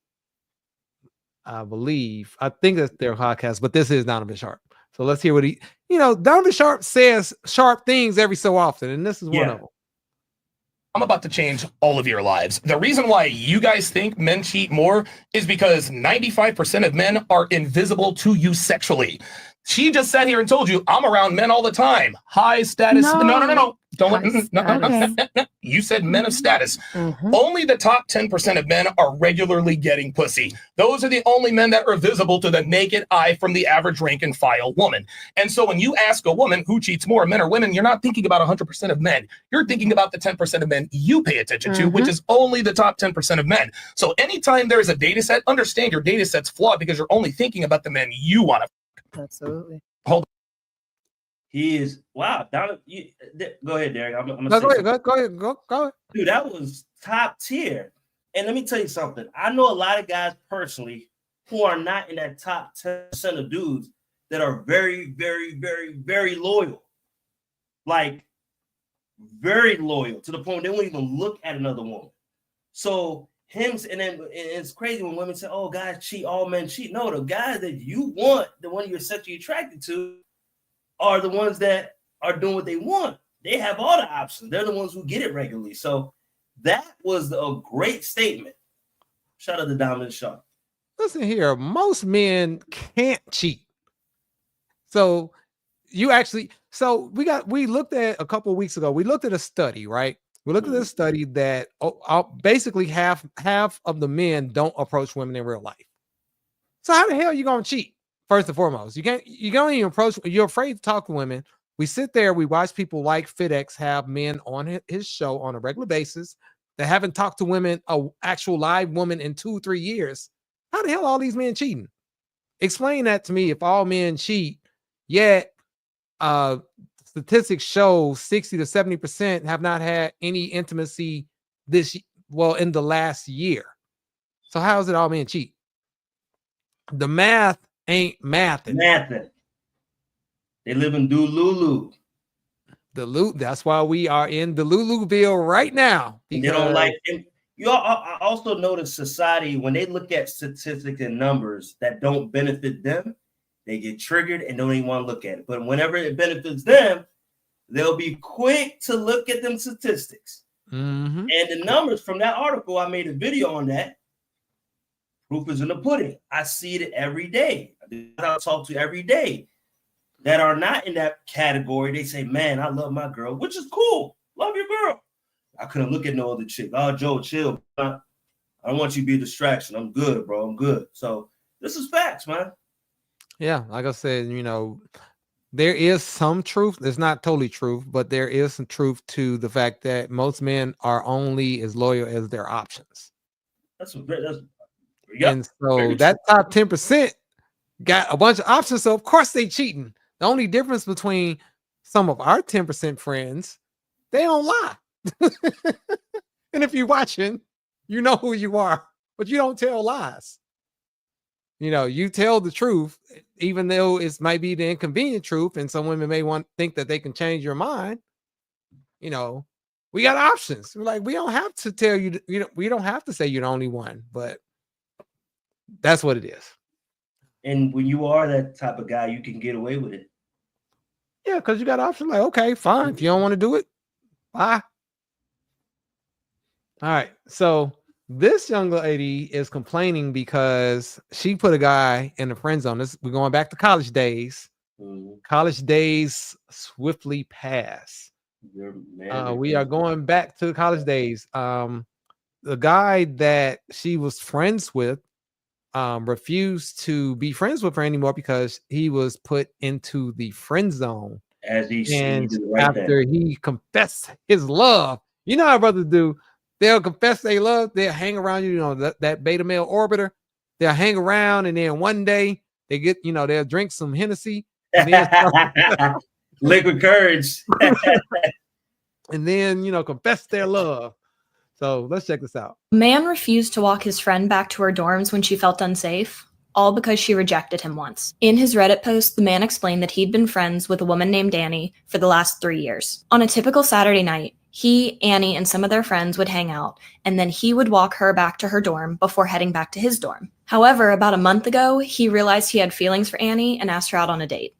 I believe. I think that's their podcast, but this is Donovan Sharp. So let's hear what Donovan Sharp says sharp things every so often, and this is one of them. I'm about to change all of your lives. The reason why you guys think men cheat more is because 95% of men are invisible to you sexually. She just sat here and told you, I'm around men all the time. High status. No. Don't no. You said men of status. Mm-hmm. Only the top 10% of men are regularly getting pussy. Those are the only men that are visible to the naked eye from the average rank and file woman. And so when you ask a woman who cheats more, men or women, you're not thinking about 100% of men. You're thinking about the 10% of men you pay attention to, which is only the top 10% of men. So anytime there is a data set, understand your data set's flawed because you're only thinking about the men you want to. Absolutely. Hold on. He is wow. Go ahead, Derek. I'm gonna go ahead. Dude, that was top tier. And let me tell you something. I know a lot of guys personally who are not in that top 10% of dudes that are very, very, very, very loyal. Like very loyal to the point they won't even look at another woman. So it's crazy when women say, "Oh, guys cheat, all men cheat." No, the guys that you want, the one you're sexually attracted to, are the ones that are doing what they want. They have all the options. They're the ones who get it regularly. So that was a great statement. Shout out to Donovan Sharp. Listen here, most men can't cheat. So you actually, so we looked at a couple of weeks ago, we looked at a study, right? We looked at a study that basically half of the men don't approach women in real life. So how the hell are you gonna cheat? First and foremost, you can't even approach. You're afraid to talk to women. We sit there, we watch people like FedEx have men on his show on a regular basis that haven't talked to women, a actual live woman in 2-3 years. How the hell are all these men cheating? Explain that to me. If all men cheat, yet statistics show 60 to 70% have not had any intimacy in the last year. So how is it all men cheat? The math ain't mathing. They live in Delulu. That's why we are in Deluluville right now. They don't like it. I also notice society, when they look at statistics and numbers that don't benefit them, they get triggered and don't even want to look at it. But whenever it benefits them, they'll be quick to look at them statistics. Mm-hmm. And the numbers from that article, I made a video on that. Proof is in the pudding. I see it every day. I talk to every day that are not in that category. They say, man, I love my girl, which is cool. Love your girl. I couldn't look at no other chick. Oh, Joe, chill. I don't want you to be a distraction. I'm good, bro. I'm good. So this is facts, man. Yeah, like I said, there is some truth. It's not totally truth, but there is some truth to the fact that most men are only as loyal as their options. And so that top 10% got a bunch of options. So of course they cheating. The only difference between some of our 10% friends, they don't lie. And if you're watching, you know who you are, but you don't tell lies. You tell the truth, even though it might be the inconvenient truth, and some women may think that they can change your mind. We got options. We're like, we don't have to tell you, we don't have to say you're the only one, but that's what it is. And when you are that type of guy, you can get away with it. Yeah, because you got options. Like, okay, fine. If you don't want to do it, bye. All right. So this young lady is complaining because she put a guy in the friend zone. We're going back to college days. College days swiftly pass. We are going back to college days. The guy that she was friends with refused to be friends with her anymore because he was put into the friend zone. After he confessed his love, you know how brothers do. They'll confess they love. They'll hang around you. That beta male orbiter. They'll hang around, and then one day they get, they'll drink some Hennessy, and then liquid courage, and then confess their love. So let's check this out. Man refused to walk his friend back to her dorms when she felt unsafe, all because she rejected him once. In his Reddit post, the man explained that he'd been friends with a woman named Annie for the last 3 years. On a typical Saturday night, he, Annie, and some of their friends would hang out, and then he would walk her back to her dorm before heading back to his dorm. However, about a month ago, he realized he had feelings for Annie and asked her out on a date.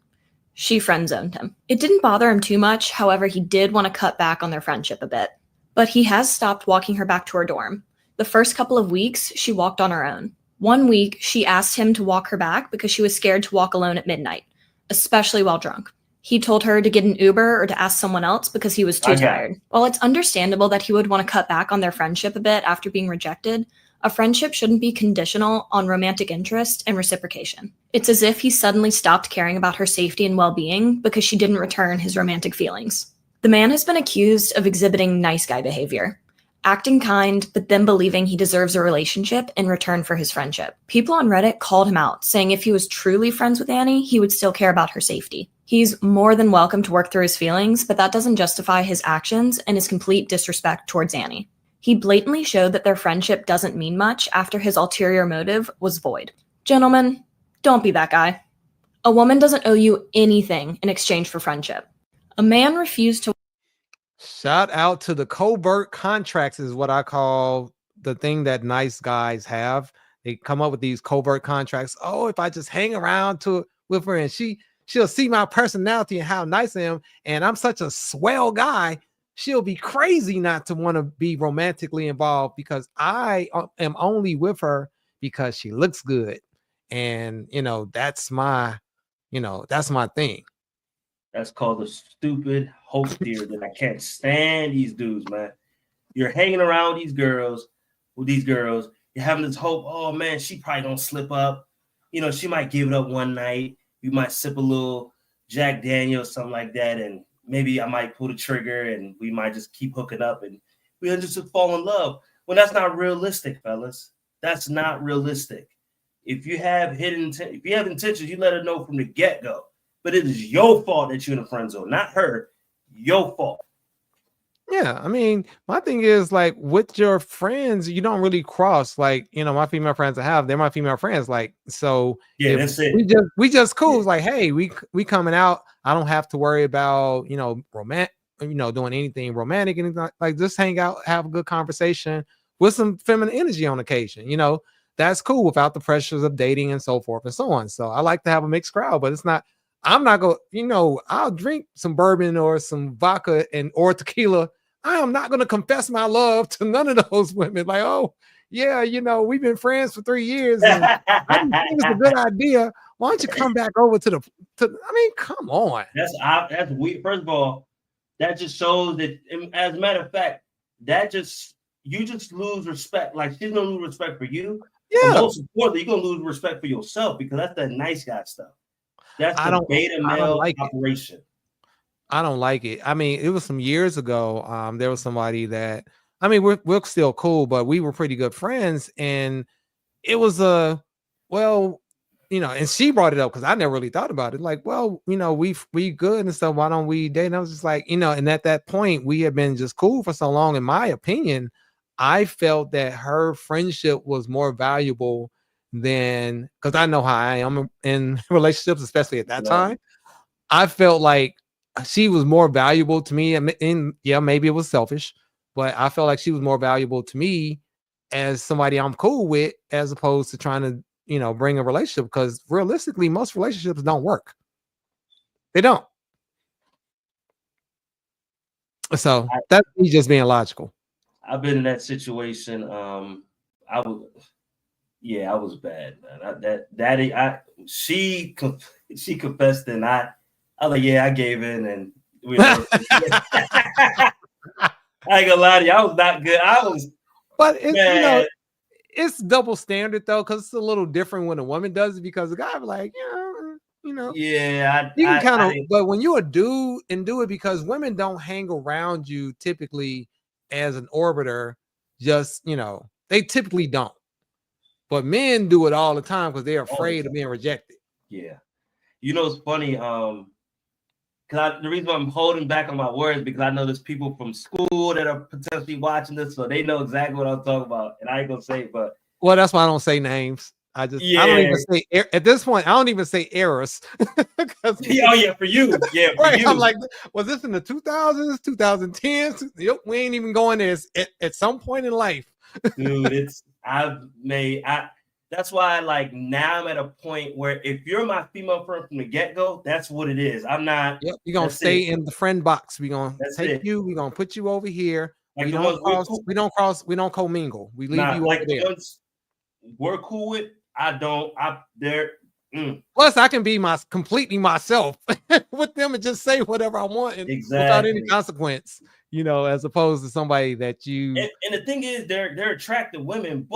She friend-zoned him. It didn't bother him too much, however, he did want to cut back on their friendship a bit. But he has stopped walking her back to her dorm. The first couple of weeks, she walked on her own. One week, she asked him to walk her back because she was scared to walk alone at midnight, especially while drunk. He told her to get an Uber or to ask someone else because he was too tired. While it's understandable that he would want to cut back on their friendship a bit after being rejected, a friendship shouldn't be conditional on romantic interest and reciprocation. It's as if he suddenly stopped caring about her safety and well-being because she didn't return his romantic feelings. The man has been accused of exhibiting nice guy behavior, acting kind, but then believing he deserves a relationship in return for his friendship. People on Reddit called him out, saying if he was truly friends with Annie, he would still care about her safety. He's more than welcome to work through his feelings, but that doesn't justify his actions and his complete disrespect towards Annie. He blatantly showed that their friendship doesn't mean much after his ulterior motive was void. Gentlemen, don't be that guy. A woman doesn't owe you anything in exchange for friendship. A man refused to. Shout out to the covert contracts is what I call the thing that nice guys have. They come up with these covert contracts. Oh, if I just hang around with her and she'll see my personality and how nice I am, and I'm such a swell guy, she'll be crazy not to want to be romantically involved because I am only with her because she looks good. And, that's my thing. That's called a stupid hope theory that I can't stand these dudes, man. You're hanging around these girls, you're having this hope, oh man, she probably don't slip up. You know, she might give it up one night. You might sip a little Jack Daniels, something like that, and maybe I might pull the trigger and we might just keep hooking up and we'll just fall in love. Well, that's not realistic, fellas. That's not realistic. If you have intentions, you let her know from the get-go. But it is your fault that you're in the friend zone, not her. Your fault. Yeah, I mean, my thing is like with your friends, you don't really cross. Like, you know, my female friends they're my female friends. Like, so yeah, that's it. We just cool. It's like, hey, we coming out. I don't have to worry about, you know, doing anything romantic, anything like just hang out, have a good conversation with some feminine energy on occasion. You know, that's cool without the pressures of dating and so forth and so on. So I like to have a mixed crowd, but it's not. I'm not going, you know, I'll drink some bourbon or some vodka or tequila. I am not going to confess my love to none of those women. Like, oh, yeah, you know, we've been friends for 3 years. And I think it's a good idea. Why don't you come back over I mean, come on. That's weird. First of all, that just shows that, as a matter of fact, you just lose respect. Like, she's going to lose respect for you. Yeah. But most importantly, you're going to lose respect for yourself because that's that nice guy stuff. That's the beta male operation. I don't like it. I mean, it was some years ago. There was somebody that, I mean, we're still cool, but we were pretty good friends. And it was well, you know, and she brought it up because I never really thought about it. Like, well, you know, we good and stuff. Why don't we date? And I was just like, you know, and at that point, we had been just cool for so long. In my opinion, I felt that her friendship was more valuable than, because I know how I am in relationships, especially at that time. I felt like she was more valuable to me, and yeah, maybe it was selfish, but I felt like she was more valuable to me as somebody I'm cool with, as opposed to trying to, you know, bring a relationship. Because realistically, most relationships don't work. They don't. So that's me just being logical. I've been in that situation. I was bad, man. She confessed, and I was like, yeah, I gave in, and I ain't gonna lie to you, I was not good. But it's, you know, it's double standard though, because it's a little different when a woman does it, because the guy be like, you know, yeah, you can kind of. But when you're a dude and do it, because women don't hang around you typically as an orbiter, just, you know, they typically don't. But men do it all the time because they're afraid of being rejected. Yeah. You know, it's funny. Because the reason why I'm holding back on my words, because I know there's people from school that are potentially watching this, so they know exactly what I'm talking about. And I ain't going to say it, but. Well, that's why I don't say names. I don't even say, at this point, I don't even say errors. Oh, yeah, for you. Yeah, for right. you. I'm like, was this in the 2000s, 2010s? Yep, we ain't even going there. At some point in life. Dude, that's why, like, now I'm at a point where if you're my female friend from the get-go, that's what it is. I'm not. Yep, you're gonna stay in the friend box. We're gonna take you, we're gonna put you over here. Like we don't commingle. We leave you over there. We're cool with. Plus, I can be completely myself with them and just say whatever I want without any consequence, you know, as opposed to somebody that you. And the thing is, they're attractive women,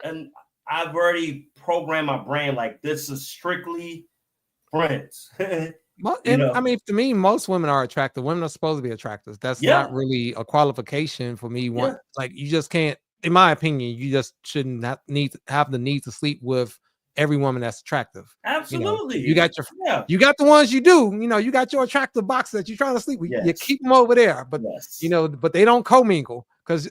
and I've already programmed my brain like this is strictly friends. I mean, to me, most women are attractive. Women are supposed to be attractive. That's not really a qualification for me. Like, you just can't. In my opinion, you just shouldn't have the need to sleep with every woman that's attractive. Absolutely. You got you got the ones you do. You know, you got your attractive box that you're trying to sleep with. You keep them over there, but you know, but they don't commingle.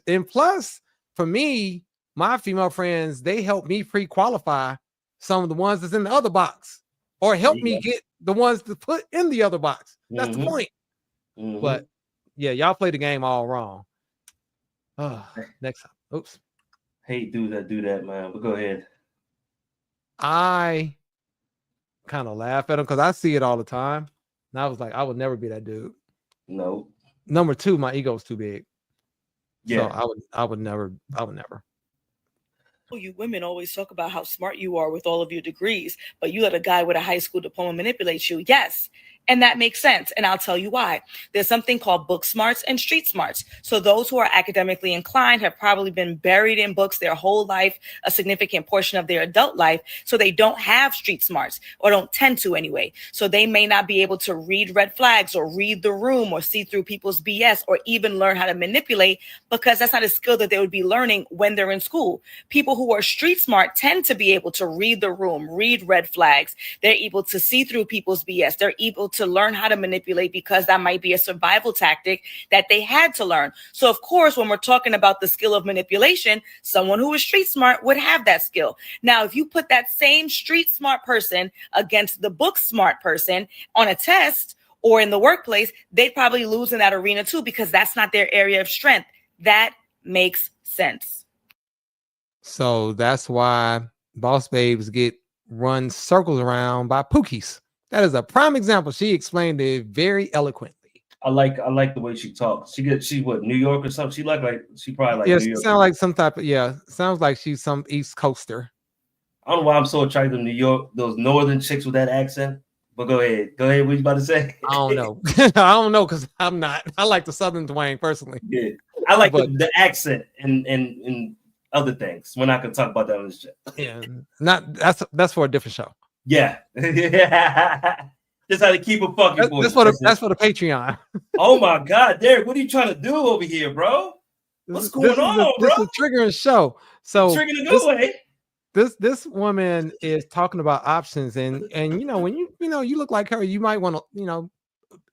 And plus, for me, my female friends, they help me pre-qualify some of the ones that's in the other box, or help me get the ones to put in the other box. That's the point. But yeah, y'all play the game all wrong. Next time. Oops. Hate dudes that do that, man. But go ahead. I kind of laugh at them because I see it all the time. And I was like, I would never be that dude. No. Number two, my ego's too big. Yeah. So I would never. You women always talk about how smart you are with all of your degrees, but you let a guy with a high school diploma manipulate you. Yes, And that makes sense. And I'll tell you why. There's something called book smarts and street smarts. So those who are academically inclined have probably been buried in books their whole life, a significant portion of their adult life. So they don't have street smarts, or don't tend to anyway. So they may not be able to read red flags or read the room or see through people's BS or even learn how to manipulate, because that's not a skill that they would be learning when they're in school. People who are street smart tend to be able to read the room, read red flags. They're able to see through people's BS. They're able to learn how to manipulate, because that might be a survival tactic that they had to learn. So of course, when we're talking about the skill of manipulation, someone who is street smart would have that skill. Now, if you put that same street smart person against the book smart person on a test or in the workplace, they'd probably lose in that arena too, because that's not their area of strength. That makes sense. So that's why boss babes get run circles around by pookies. That is a prime example. She explained it very eloquently. I like the way she talks. She what, New York or something? She probably like Yeah, New she York. sounds like some type of sounds like she's some East Coaster. I don't know why I'm so attracted to New York, those northern chicks with that accent. But go ahead. What you about to say? I don't know. I don't know, because I'm not. I like the Southern twang personally. Yeah, I like the accent and other things. We're not gonna talk about that on this show. Yeah, that's for a different show. Yeah, just how to keep a fucking voice. That's for the Patreon. Oh my God, Derek, what are you trying to do over here, bro? What's going on, bro? This is a triggering show. So triggering a good way. This woman is talking about options, and you know, when you look like her, you might want to,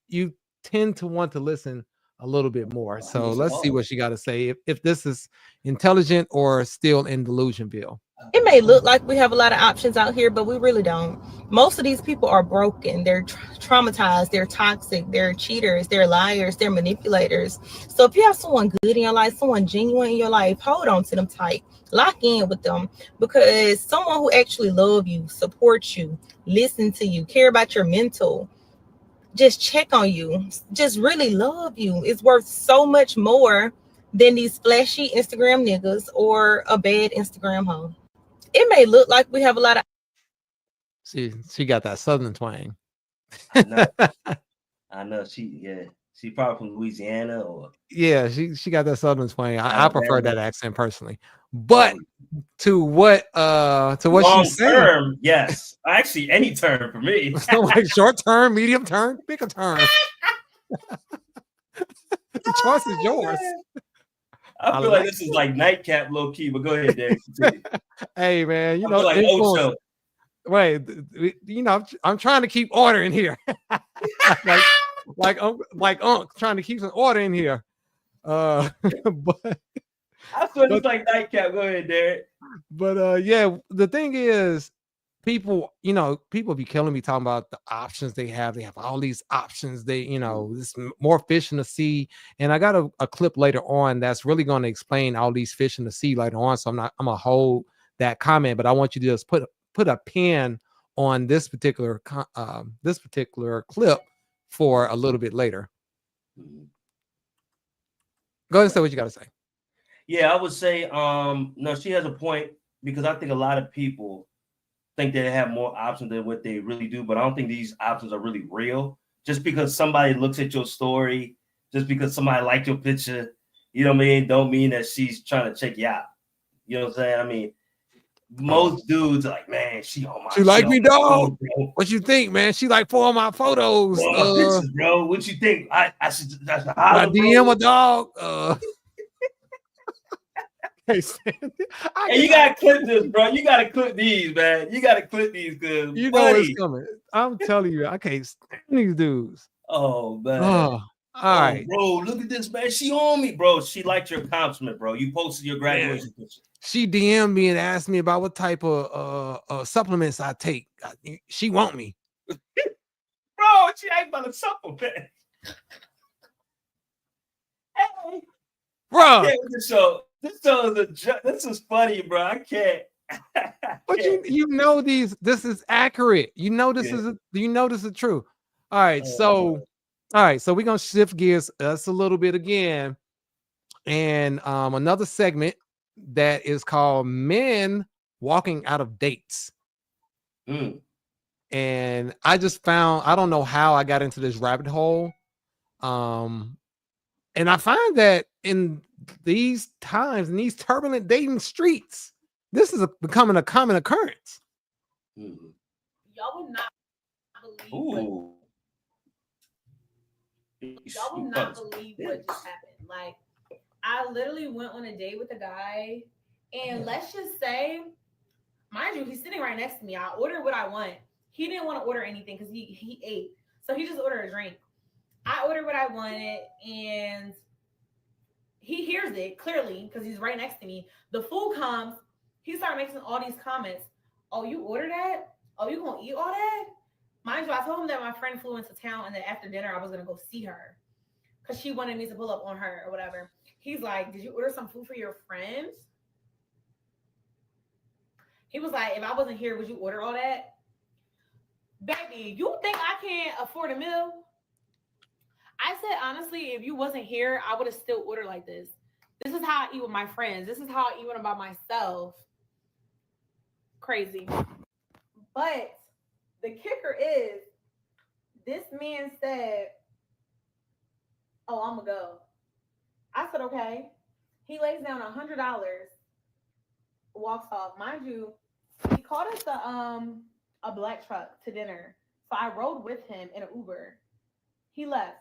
you tend to want to listen a little bit more. So let's see what she got to say. If this is intelligent or still in delusion, Bill. It may look like we have a lot of options out here, but we really don't. Most of these people are broken. They're traumatized. They're toxic. They're cheaters. They're liars. They're manipulators. So if you have someone good in your life, someone genuine in your life, hold on to them tight. Lock in with them, because someone who actually loves you, supports you, listen to you, care about your mental, just check on you, just really love you, is worth so much more than these flashy Instagram niggas or a bad Instagram hoe. It may look like we have a lot of. She got that Southern twang. I know she probably from Louisiana or she got that Southern twang. I prefer that accent personally, but to what she's saying, yes, actually any term for me. Like short term, medium term, bigger term. The choice is yours. I feel like this is like nightcap low key, but go ahead, Derek. Hey man, I feel like Ocho. Wait, I'm trying to keep order in here. like trying to keep some order in here. But I feel it's like nightcap. Go ahead, Derek. But the thing is, people be killing me talking about the options they have. They have all these options. This more fish in the sea. And I got a clip later on that's really going to explain all these fish in the sea later on. So I'm gonna hold that comment, but I want you to just put a pin on this particular clip for a little bit later. Go ahead and say what you got to say. Yeah, I would say no, she has a point, because I think a lot of people think they have more options than what they really do, but I don't think these options are really real. Just because somebody looks at your story, just because somebody liked your picture, you know what I mean, don't mean that she's trying to check you out. You know what I'm saying? I mean, most dudes are like, man, she like me, dog. What you think, man? She like 4 of my photos. Pictures, bro. What you think? I should DM a dog. Hey, you gotta clip this, bro. You gotta clip these, man. You gotta clip these, because you know it's coming. I'm telling you, I can't stand these dudes. Oh man. All right, bro. Look at this, man. She on me, bro. She liked your accomplishment, bro. You posted your graduation picture. She DM'd me and asked me about what type of supplements I take. She want me, bro. She ain't about a supplement. Hey, bro. This is funny, bro. I can't. But this is accurate. This is true. All right, so we're gonna shift gears us a little bit again, and another segment that is called Men Walking Out of Dates. And I just found, I don't know how I got into this rabbit hole. And I find that in these times, in these turbulent dating streets, this is becoming a common occurrence. Y'all would not believe Ooh. y'all would not believe what just happened. Like, I literally went on a date with a guy, and let's just say, mind you, he's sitting right next to me. I ordered what I want. He didn't want to order anything because he ate, so he just ordered a drink. I ordered what I wanted, and he hears it clearly because he's right next to me. The food comes. He started making all these comments. Oh, you ordered that? Oh, you gonna eat all that? Mind you, I told him that my friend flew into town, and then after dinner, I was gonna go see her because she wanted me to pull up on her or whatever. He's like, "Did you order some food for your friends?" He was like, "If I wasn't here, would you order all that?" Baby, you think I can't afford a meal? I said, honestly, if you wasn't here, I would have still ordered like this. This is how I eat with my friends. This is how I eat when I'm by myself. Crazy. But the kicker is, this man said, "Oh, I'm going to go." I said, okay. He lays down $100, walks off. Mind you, he called us a black truck to dinner. So I rode with him in an Uber. He left.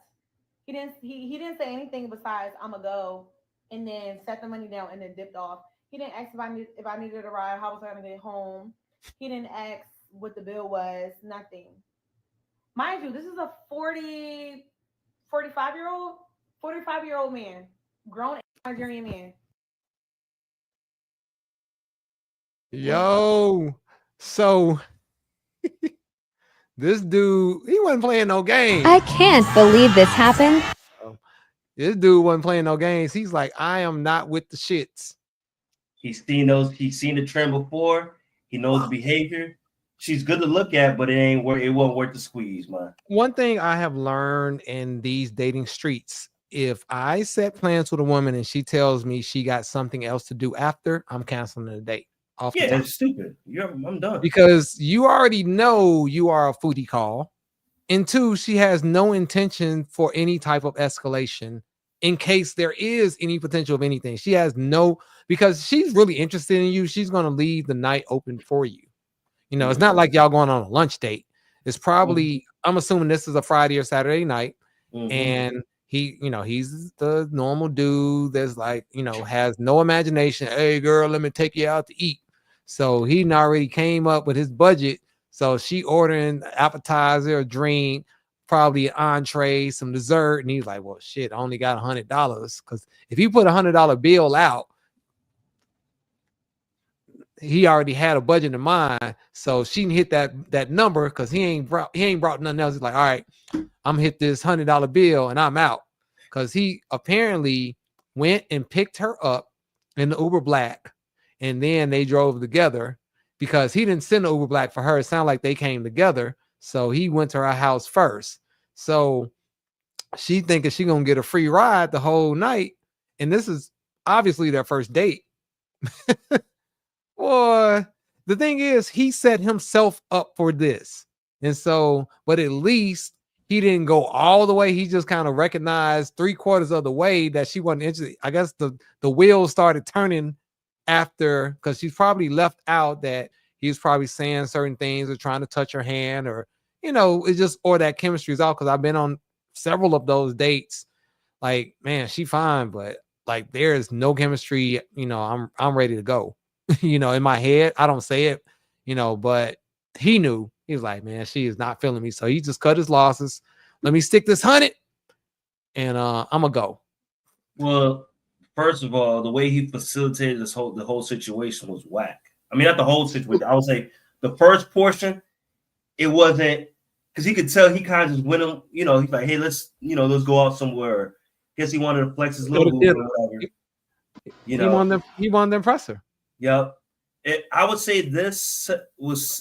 He didn't say anything besides "I'm gonna go," and then set the money down and then dipped off. He didn't ask if I needed a ride, how was I gonna get home. He didn't ask what the bill was, nothing. Mind you, this is a 45-year-old man, grown Nigerian man. Yo, so this dude, he wasn't playing no games. I can't believe this happened. This dude wasn't playing no games. He's like, I am not with the shits. He's seen the trend before. He knows the behavior. She's good to look at, but it wasn't worth the squeeze, man. One thing I have learned in these dating streets, if I set plans with a woman and she tells me she got something else to do after, I'm canceling the date. Yeah, it's stupid. I'm done. Because you already know you are a foodie call. And two, she has no intention for any type of escalation in case there is any potential of anything. She has no, because she's really interested in you. She's going to leave the night open for you. You know, it's not like y'all going on a lunch date. It's probably, I'm assuming this is a Friday or Saturday night. And he, you know, he's the normal dude that's like, you know, has no imagination. Hey, girl, let me take you out to eat. So he already came up with his budget. So she ordering appetizer, a drink, probably an entree, some dessert. And he's like, well, shit, I only got $100. Because if you put $100 bill out, he already had a budget in mind. So she can hit that number because he ain't brought nothing else. He's like, all right, I'm gonna hit this $100 bill and I'm out. Because he apparently went and picked her up in the Uber Black. And then they drove together because he didn't send the Uber Black for her. It sounded like they came together. So he went to her house first. So she thinking she gonna get a free ride the whole night. And this is obviously their first date. Boy, the thing is, he set himself up for this. And so, but at least he didn't go all the way. He just kind of recognized 3/4 of the way that she wasn't interested. I guess the wheels started turning after, because she's probably left out that he was probably saying certain things or trying to touch her hand, or, you know, it's just, or that chemistry is out. Because I've been on several of those dates. Like, man, she fine, but like there is no chemistry. You know, I'm ready to go. You know, in my head, I don't say it, you know, but he knew. He was like, man, she is not feeling me. So he just cut his losses. Let me stick this 100 and I'm gonna go. Well, first of all, the way he facilitated the whole situation was whack. I mean, not the whole situation. I would say the first portion, it wasn't, because he could tell he kind of just went him, you know, he's like, hey, let's go out somewhere. Guess he wanted to flex his little booty or whatever. You know, he wanted to impress her. Yep. I would say this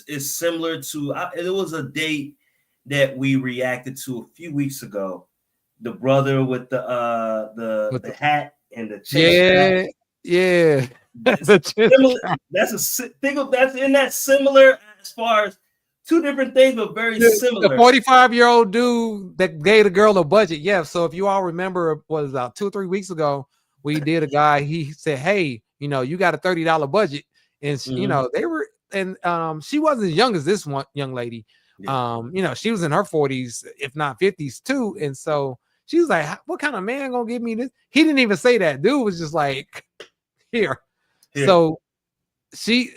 is similar to, it was a date that we reacted to a few weeks ago. The brother with the hat and the chest. Yeah. That's in that similar as far as two different things, but very The similar. 45-year-old dude that gave the girl a budget. Yeah. So if you all remember, it was 2 or 3 weeks ago, we did a guy. He said, "Hey, you got a $30 budget," and they were, and she wasn't as young as this one young lady. Yeah. She was in her 40s, if not 50s too, and so she was like, "What kind of man gonna give me this?" He didn't even say that. Dude was just like, "Here." So.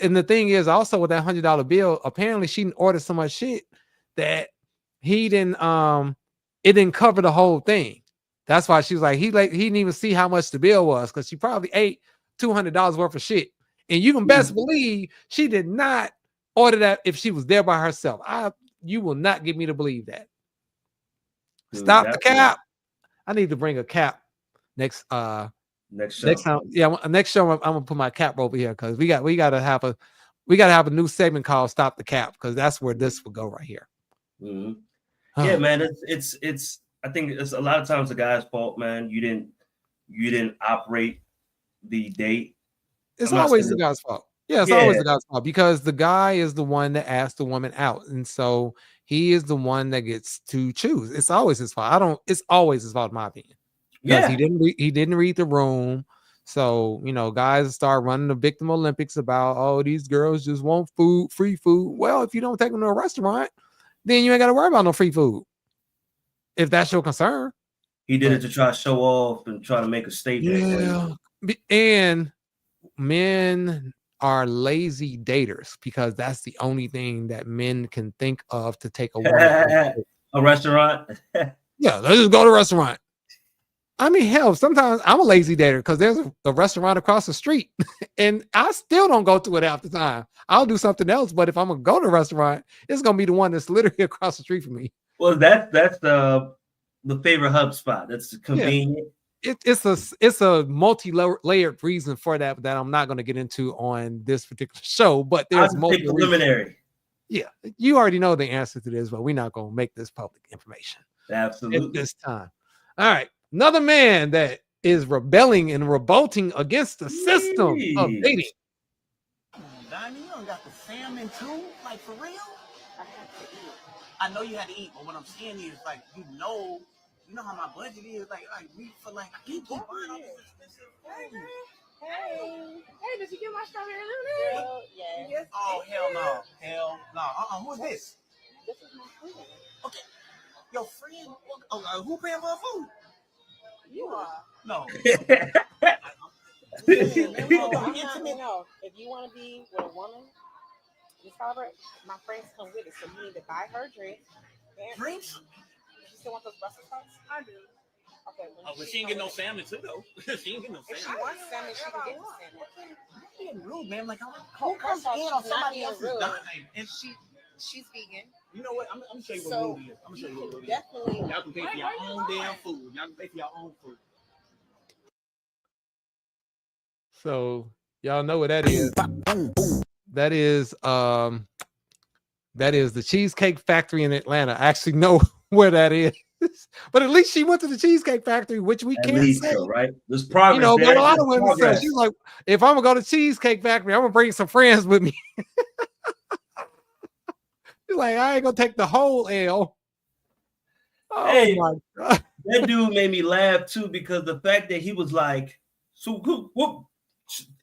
And the thing is also with that $100 bill, apparently she ordered so much shit that he didn't it didn't cover the whole thing. That's why she was like, he didn't even see how much the bill was, because she probably ate $200 worth of shit. And you can best believe she did not order that if she was there by herself. You will not get me to believe that. Stop the cap. I need to bring a cap next show. Yeah, next show I'm gonna put my cap over here, because we gotta have a new segment called Stop the Cap, because that's where this will go right here. Yeah, man, it's I think it's a lot of times the guy's fault, man. You didn't operate the date. It's always the guy's fault. Yeah, it's always the guy's fault, because the guy is the one that asked the woman out, and so he is the one that gets to choose. It's always his fault. It's always his fault, in my opinion. Because he didn't read the room. So, guys start running the victim Olympics about, oh, these girls just want free food. Well, if you don't take them to a restaurant, then you ain't got to worry about no free food, if that's your concern. He did it to try to show off and try to make a statement. Yeah. And men are lazy daters, because that's the only thing that men can think of to take a woman. A restaurant? Yeah, let's just go to a restaurant. I mean, hell, sometimes I'm a lazy dater, because there's a restaurant across the street and I still don't go to it half the time. I'll do something else, but if I'm gonna go to a restaurant, it's gonna be the one that's literally across the street from me. Well, that's the favorite hub spot. That's convenient. Yeah. It's a multi-layered reason for that I'm not going to get into on this particular show, but there's multiple preliminary. Yeah, you already know the answer to this, but we're not going to make this public information. Absolutely. At this time. All right. Another man that is rebelling and revolting against the system of dating. Donnie, you don't got the salmon too? Like, for real? I know you had to eat, but what I'm saying is, like, you know how my budget is. Like we for like, I can't keep buying all this expensive food. Hey, did you get my strawberry lemonade? Yes. Oh, hell no. Who is this? This is my friend. Okay. Your friend? Who paying for her food? You are. No. No. If you want to be with a woman, my friends come with it, so you need to buy her drink. Drinks? You still want those Brussels sprouts? I do. Okay. But she ain't get no salmon too, though. She ain't get no salmon. If she wants salmon, she can get the salmon. You're being rude, man. Like, who comes in on somebody else's dime? And she's vegan. You know what? I'm gonna show you what rude is. I'm gonna show you what rude is. Definitely. Y'all can pay for your own damn food. Y'all can pay for your own food. So y'all know what that is. That is the Cheesecake Factory in Atlanta. I actually know where that is. But at least she went to the Cheesecake Factory, which we can't say. So, right? There's progress. But a lot of women say, she's like, if I'm gonna go to Cheesecake Factory, I'm gonna bring some friends with me. She's like, I ain't gonna take the whole L. Oh, hey, my God. That dude made me laugh too, because the fact that he was like,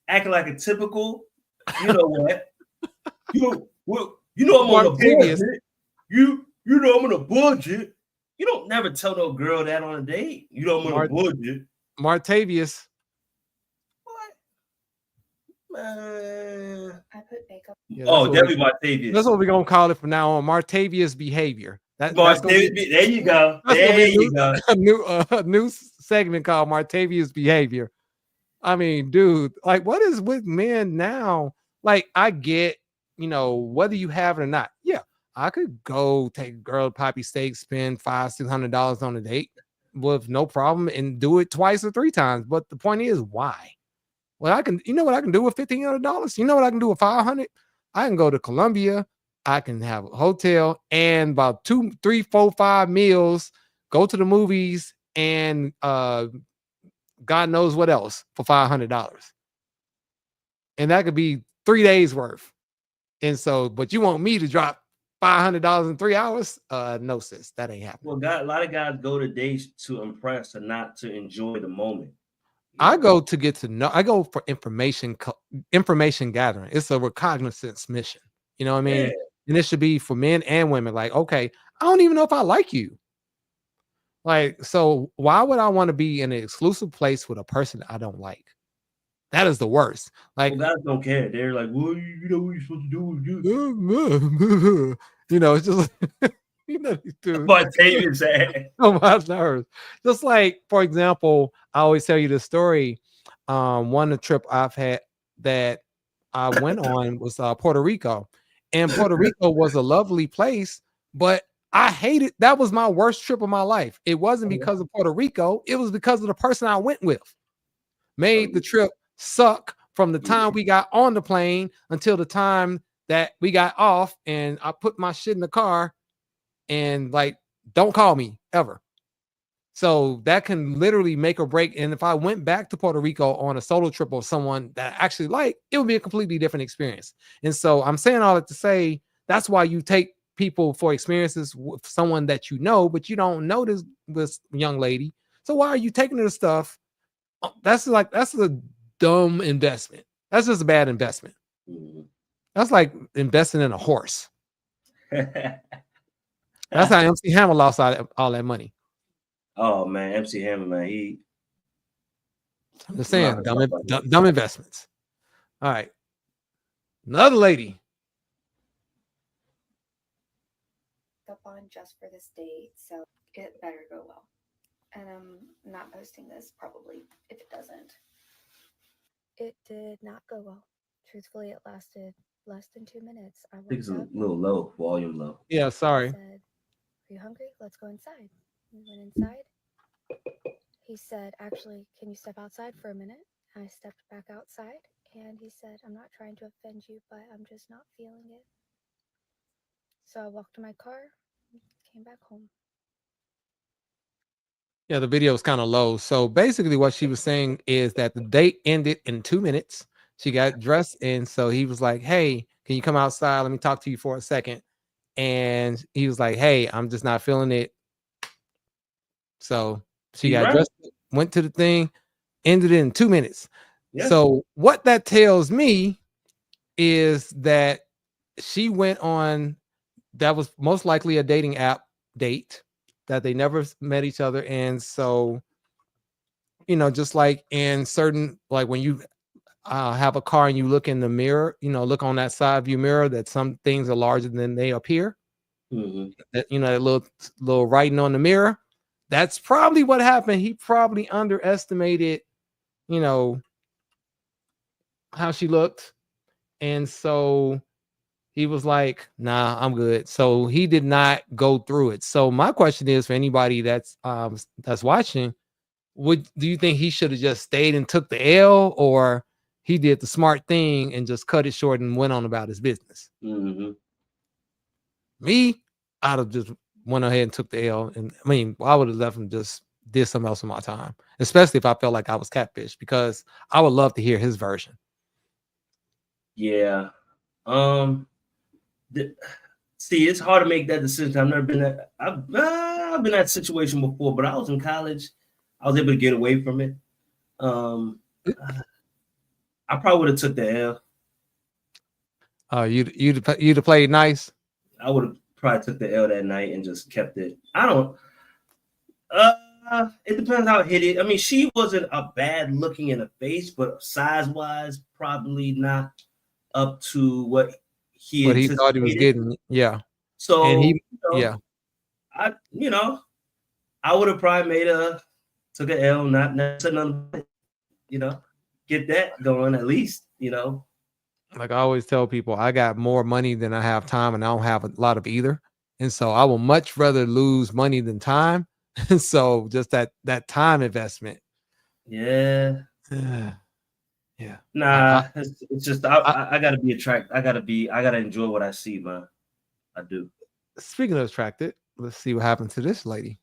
acting like a typical, you know what? You know I'm on a budget. You know I'm on a budget. You don't never tell no girl that on a date. You know I'm on a budget. Martavius. What? Man. I put makeup. Yeah, definitely Martavius. That's what we're gonna call it from now on. Martavius behavior. There you go. There you go. A new segment called Martavius behavior. I mean, dude, like, what is with men now? Like, I get, whether you have it or not. Yeah, I could go take a girl to Poppy Steak, spend $500-$600 on a date with no problem, and do it twice or three times. But the point is, why? Well, what I can do with $1,500? You know what I can do with $500? I can go to Columbia. I can have a hotel and about 2, 3, 4, 5 meals, go to the movies, and God knows what else for $500. And that could be 3 days worth. And so, but you want me to drop $500 in 3 hours. No, sis, that ain't happening. Well, a lot of guys go to dates to impress and not to enjoy the moment. I go to get to know. I go for information gathering. It's a recognizance mission. You know what I mean? Yeah. And it should be for men and women. Like, okay, I don't even know if I like you. Like, so why would I want to be in an exclusive place with a person I don't like? That is the worst. Like, guys don't care. They're like, well, you know what you're supposed to do with you. You know, it's just you know these dudes. But David's ass. Oh my nerves. Just like, for example, I always tell you the story. One of the trip I've had that I went on was Puerto Rico, and Puerto Rico was a lovely place, but I hated. That was my worst trip of my life. It wasn't because of Puerto Rico. It was because of the person I went with. Made the trip suck from the time we got on the plane until the time that we got off, and I put my shit in the car and like, don't call me ever. So that can literally make or break. And if I went back to Puerto Rico on a solo trip or someone that I actually like, it would be a completely different experience. And so I'm saying all that to say that's why you take people for experiences with someone that you know, but you don't know this young lady. So why are you taking her to stuff? That's a dumb investment. That's just a bad investment. That's like investing in a horse. That's how MC Hammer lost all that money. Oh man, MC Hammer, man, I'm just saying, dumb investments. All right, another lady. Up on just for this date, so it better go well. And I'm not posting this probably if it doesn't. It did not go well. Truthfully, it lasted less than 2 minutes. I think it's a little low, volume low. Yeah, sorry. Said, "Are you hungry? Let's go inside." We went inside. He said, "Actually, can you step outside for a minute?" I stepped back outside, and he said, "I'm not trying to offend you, but I'm just not feeling it." So I walked to my car, came back home. Yeah, the video was kind of low. So basically what she was saying is that the date ended in 2 minutes. She got dressed, and so he was like, "Hey, can you come outside? Let me talk to you for a second." And he was like, "Hey, I'm just not feeling it." So she got dressed, went to the thing, ended it in 2 minutes. Yeah. So what that tells me is that she went on, that was most likely a dating app date, that they never met each other. And so, you know, just like in certain, like when you have a car and you look in the mirror, you know, look on that side view mirror, that some things are larger than they appear. That, you know, that little writing on the mirror. That's probably what happened. He probably underestimated, you know, how she looked. And so he was like, "Nah, I'm good." So he did not go through it. So my question is, for anybody that's watching, do you think he should have just stayed and took the L, or he did the smart thing and just cut it short and went on about his business? Me, I'd have just went ahead and took the L. And I mean, I would have left him, just did something else with my time, especially if I felt like I was catfish, because I would love to hear his version. Yeah. See, it's hard to make that decision. I've never been that. I've been in that situation before, but I was in college. I was able to get away from it. I probably would have took the L. You'd have played nice. I would have probably took the L that night and just kept it. I don't. It depends how it hit it. I mean, she wasn't a bad looking in the face, but size wise, probably not up to what he thought he was getting. Yeah. So, and he, I would have probably took an L, not said nothing, get that going at least, Like I always tell people, I got more money than I have time, and I don't have a lot of either. And so I will much rather lose money than time. And so just that time investment. Yeah. Yeah. Nah, it's just I gotta be attracted. I gotta enjoy what I see, man. I do. Speaking of attracted, let's see what happened to this lady.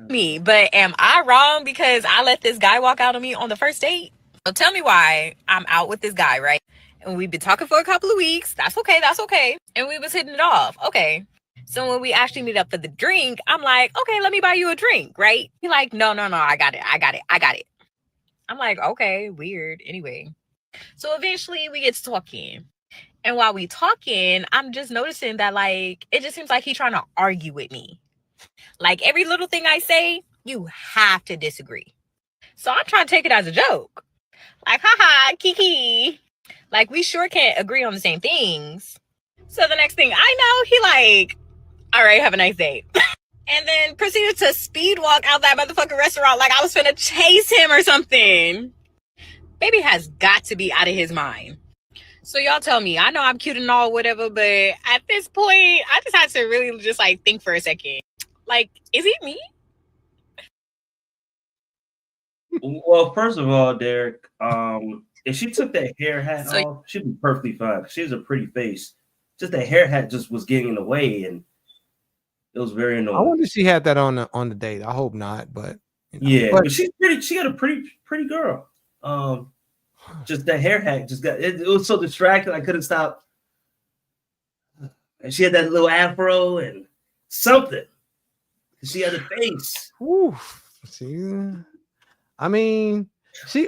Me, but am I wrong because I let this guy walk out on me on the first date? So tell me why I'm out with this guy, right? and we've been talking for a couple of weeks. That's okay. That's okay. And we was hitting it off. Okay. So when we actually meet up for the drink, I'm like, okay, let me buy you a drink, right? He like, no, I got it. I'm like, okay, weird. Anyway. So eventually we get to talking. And while we talking, I'm just noticing that like, it just seems like he's trying to argue with me. Like every little thing I say, you have to disagree. So I'm trying to take it as a joke. Like, haha, kiki. Like we sure can't agree on the same things. So the next thing I know, he like, all right, have a nice day. And then proceeded to speed walk out that motherfucking restaurant like I was finna chase him or something. Baby has got to be out of his mind. So y'all tell me, I know I'm cute and all, whatever, but at this point, I just had to really just like think for a second. Like, is he me? Well, first of all, Derek, if she took that hair hat off, she'd be perfectly fine. She has a pretty face. Just that hair hat just was getting in the way, and it was very annoying. I wonder if she had that on the date. I hope not, but you know. Yeah, but she's pretty. She got a pretty girl. Just that hair hat just got it was so distracting. I couldn't stop. And she had that little afro and something. She had a face. Woo. See, I mean,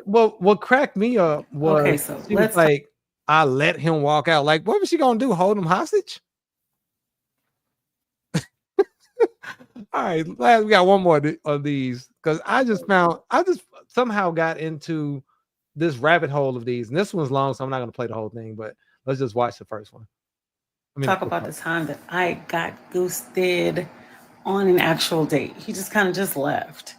what cracked me up was Okay, so she was like, I let him walk out. Like, what was she gonna do? Hold him hostage? All right, we got one more of these because I just somehow got into this rabbit hole of these, and this one's long, so I'm not going to play the whole thing, but let's just watch the first one. Talk about the time that I got ghosted on an actual date. He just kind of just left.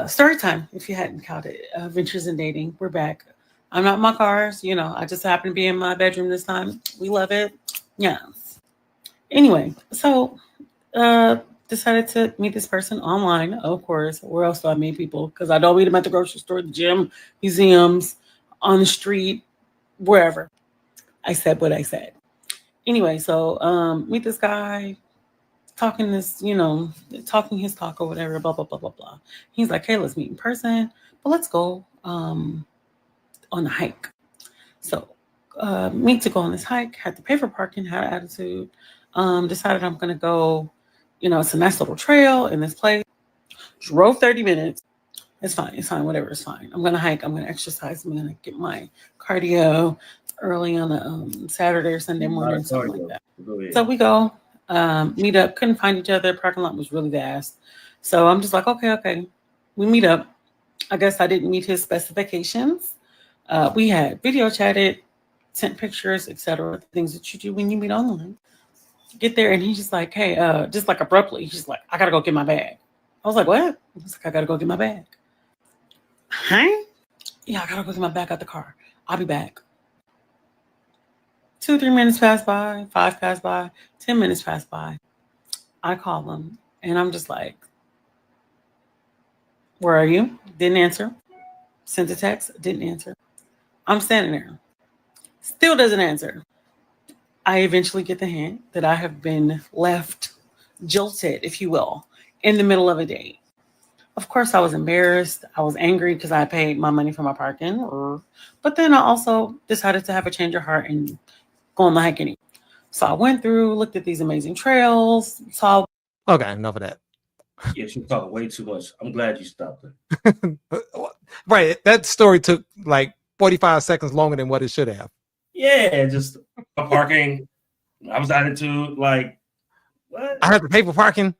Story time, if you hadn't caught it. Ventures in Dating. We're back. I'm not in my cars, you know. I just happen to be in my bedroom this time. We love it. Yes. Anyway, so decided to meet this person online, of course. Where else do I meet people? Because I don't meet them at the grocery store, the gym, museums, on the street, wherever. I said what I said. Anyway, so meet this guy, talking his talk or whatever, blah, blah, blah, blah, blah. He's like, hey, let's meet in person, but let's go on a hike. So meet to go on this hike, had to pay for parking, had an attitude, decided I'm going to go. You know, it's a nice little trail in this place. Drove 30 minutes. It's fine, whatever, it's fine. I'm gonna hike, I'm gonna exercise, I'm gonna get my cardio early on a Saturday or Sunday morning, something like that. So we go, meet up, couldn't find each other. Parking lot was really vast. So I'm just like, okay. We meet up. I guess I didn't meet his specifications. We had video chatted, sent pictures, etc. Things that you do when you meet online. Get there and he's just like, hey, just like abruptly, he's just like, I gotta go get my bag. I was like, what? He's like, I gotta go get my bag. Huh? Yeah, I gotta go get my bag out the car. I'll be back. 2-3 minutes pass by, 5 pass by, 10 minutes pass by. I call him and I'm just like, where are you? Didn't answer. Sent a text, didn't answer. I'm standing there. Still doesn't answer. I eventually get the hint that I have been left jilted, if you will, in the middle of a date. Of course, I was embarrassed. I was angry because I paid my money for my parking. But then I also decided to have a change of heart and go on the hike anyway. So I went through, looked at these amazing trails, saw. Okay, enough of that. Yeah, she talked way too much. I'm glad you stopped her. Right, that story took like 45 seconds longer than what it should have. Yeah, just parking. I was attitude like, what? I have to pay for parking.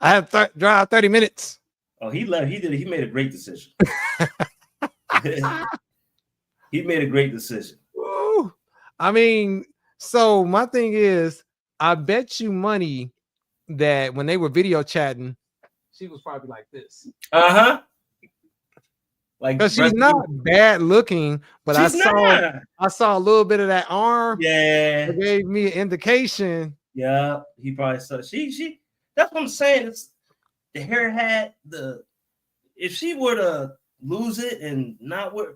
I have to drive 30 minutes. Oh, he left. He made a great decision. He made a great decision. Woo. I mean, so my thing is, I bet you money that when they were video chatting, she was probably like this. Uh-huh. Like, because she's not bad looking, but I saw a little bit of that arm. Yeah, it gave me an indication. Yeah, he probably saw she. That's what I'm saying. It's the hair hat. If she were to lose it and not wear,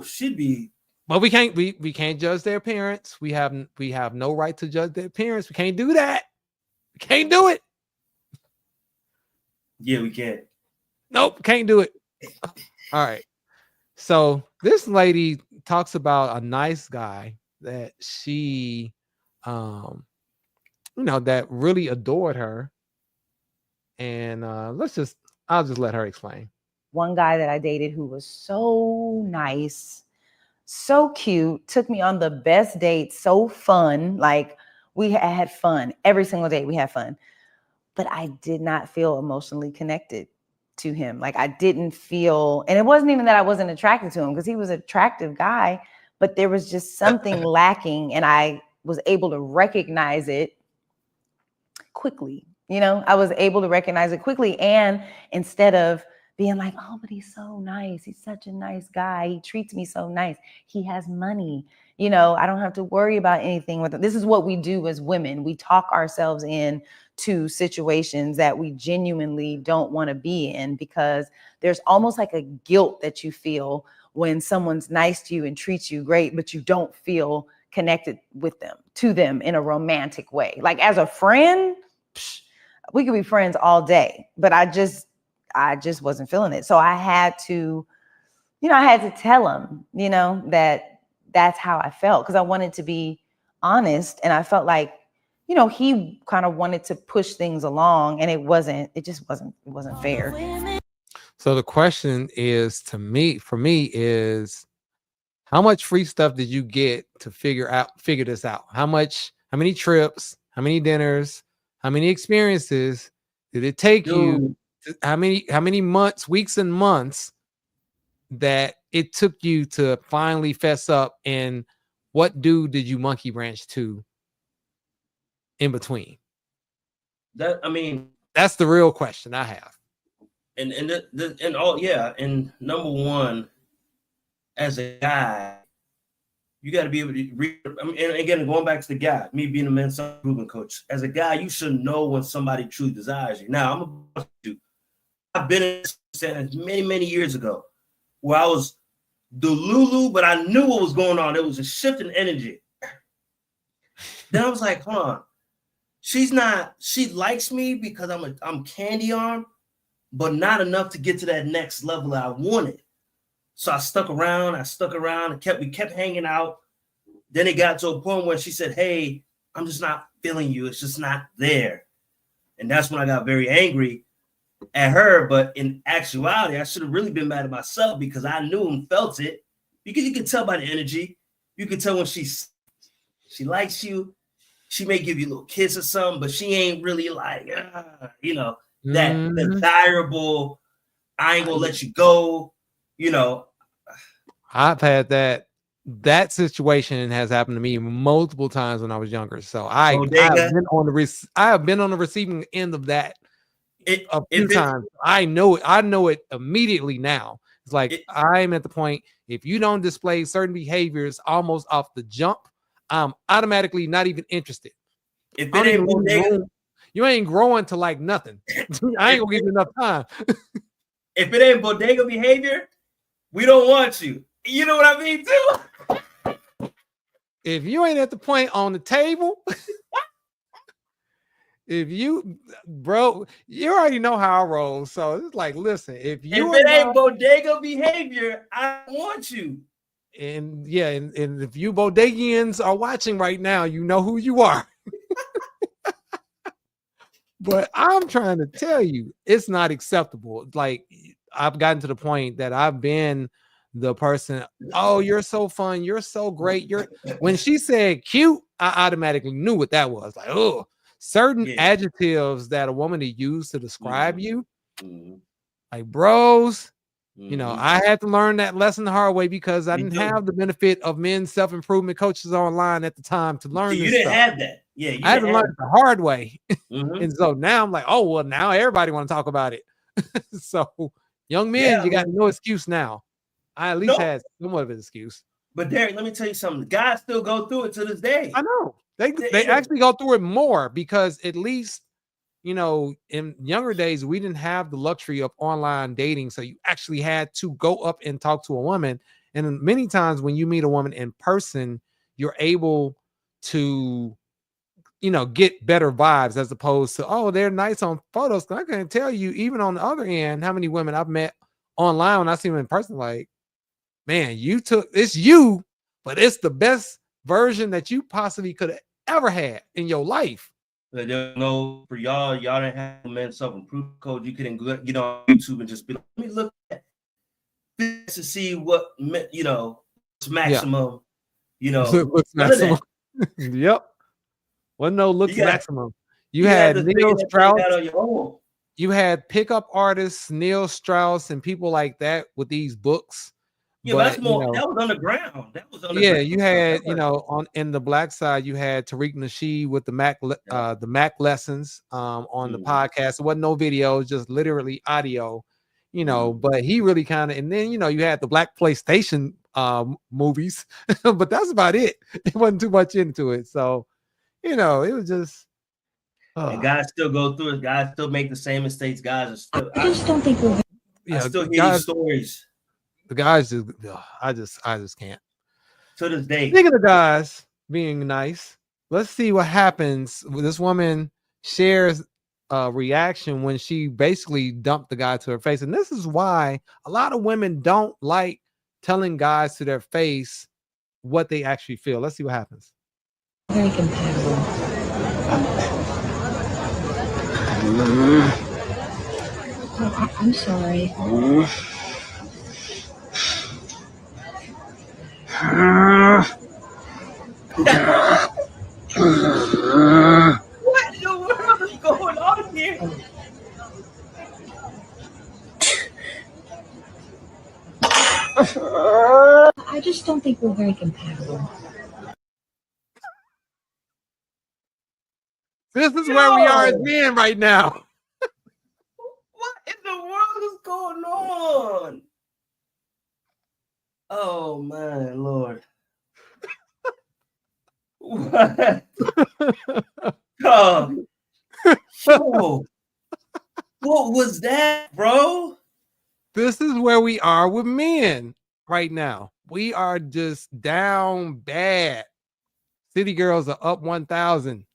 she'd be. But we can't judge their appearance. We have no right to judge their appearance. We can't do that. We can't do it. Yeah, we can't. Nope, can't do it. All right. So this lady talks about a nice guy that she, that really adored her. And I'll just let her explain. One guy that I dated who was so nice, so cute, took me on the best date, so fun. Like we had fun every single day. We had fun, but I did not feel emotionally connected to him. Like I didn't feel, and it wasn't even that I wasn't attracted to him because he was an attractive guy, but there was just something lacking, and I was able to recognize it quickly. I was able to recognize it quickly, and instead of being like, oh, but he's so nice. He's such a nice guy. He treats me so nice. He has money. I don't have to worry about anything with it. This is what we do as women. We talk ourselves in to situations that we genuinely don't want to be in, because there's almost like a guilt that you feel when someone's nice to you and treats you great, but you don't feel connected to them in a romantic way. Like as a friend, we could be friends all day, but I just wasn't feeling it. So I had to tell him, that that's how I felt, because I wanted to be honest. And I felt like, he kind of wanted to push things along, and it wasn't fair. So the question is, for me is, how much free stuff did you get to figure this out? How many trips, how many dinners, how many experiences did it take you? How many months, weeks and months that it took you to finally fess up? And what dude did you monkey branch to in between? That's the real question I have. And number one, as a guy, you got to be able to read. And again, going back to the guy, me being a men's improvement coach, as a guy, you should know when somebody truly desires you. Now, I've been in this many, many years ago where I was delulu, but I knew what was going on. There was a shift in energy. Then I was like, hold on. She likes me because I'm candy arm, but not enough to get to that next level that I wanted. So I stuck around, and we kept hanging out. Then it got to a point where she said, hey, I'm just not feeling you. It's just not there. And that's when I got very angry at her. But in actuality, I should have really been mad at myself, because I knew and felt it. Because you can tell by the energy. You can tell when she likes you. She may give you a little kiss or something, but she ain't really like, that desirable, I ain't gonna let you go, I've had that situation has happened to me multiple times when I was younger. So I have been on the receiving end of that a few times. I know it immediately now. It's like I'm at the point, if you don't display certain behaviors almost off the jump, I'm automatically not even interested. If it ain't bodega, you ain't growing to like nothing. I ain't gonna give you enough time. If it ain't bodega behavior, we don't want you. You know what I mean, too? If you ain't at the point on the table, you already know how I roll. So it's like, listen, if it ain't bodega behavior, I don't want you. And and if you bodegians are watching right now, you know who you are. But I'm trying to tell you, it's not acceptable. Like, I've gotten to the point that I've been the person, oh, you're so fun, you're so great. When she said cute, I automatically knew what that was. Like, oh, certain adjectives that a woman to use to describe you, like bros. I had to learn that lesson the hard way, because I didn't have the benefit of men's self-improvement coaches online at the time to learn this you didn't stuff. have that. Yeah, I had to learn it the hard way. And so now I'm like, oh, well, now everybody want to talk about it. So young men, you got no excuse now. I at least had somewhat of an excuse. But Derek, let me tell you something. Guys still go through it to this day. I know. They actually go through it more, because at least, in younger days, we didn't have the luxury of online dating. So you actually had to go up and talk to a woman. And many times when you meet a woman in person, you're able to, get better vibes, as opposed to, oh, they're nice on photos. I can't tell you, even on the other end, how many women I've met online when I see them in person, like, man, it's you, but it's the best version that you possibly could have ever had in your life. But there's no for y'all didn't have a men's self-improvement code. You couldn't get on YouTube and just be like, let me look at this to see what it's maximum. Looks maximum. Yep. Wasn't no looks maximum. You had Neil Strauss. You had pickup artists, Neil Strauss, and people like that with these books. Yeah, but that's more. That was underground. That was underground. Yeah, you had in the black side, you had Tariq Nasheed with the Mac lessons on the podcast. It wasn't no videos, just literally audio. But he really kind of, and then you had the Black PlayStation movies, but that's about it. It wasn't too much into it, so it was just. And guys still go through it. Guys still make the same mistakes. Guys are still. I just don't think we're. I still hear these stories. The guys just, I just can't. To this day. Speaking of guys being nice, let's see what happens. This woman shares a reaction when she basically dumped the guy to her face, and this is why a lot of women don't like telling guys to their face what they actually feel. Let's see what happens. Very compatible. I'm sorry. What in the world is going on here? I just don't think we're very compatible. This is where we are as men right now. What in the world is going on? Oh man, Lord. What? What was that, bro? This is where we are with men right now. We are just down bad. City girls are up 1,000.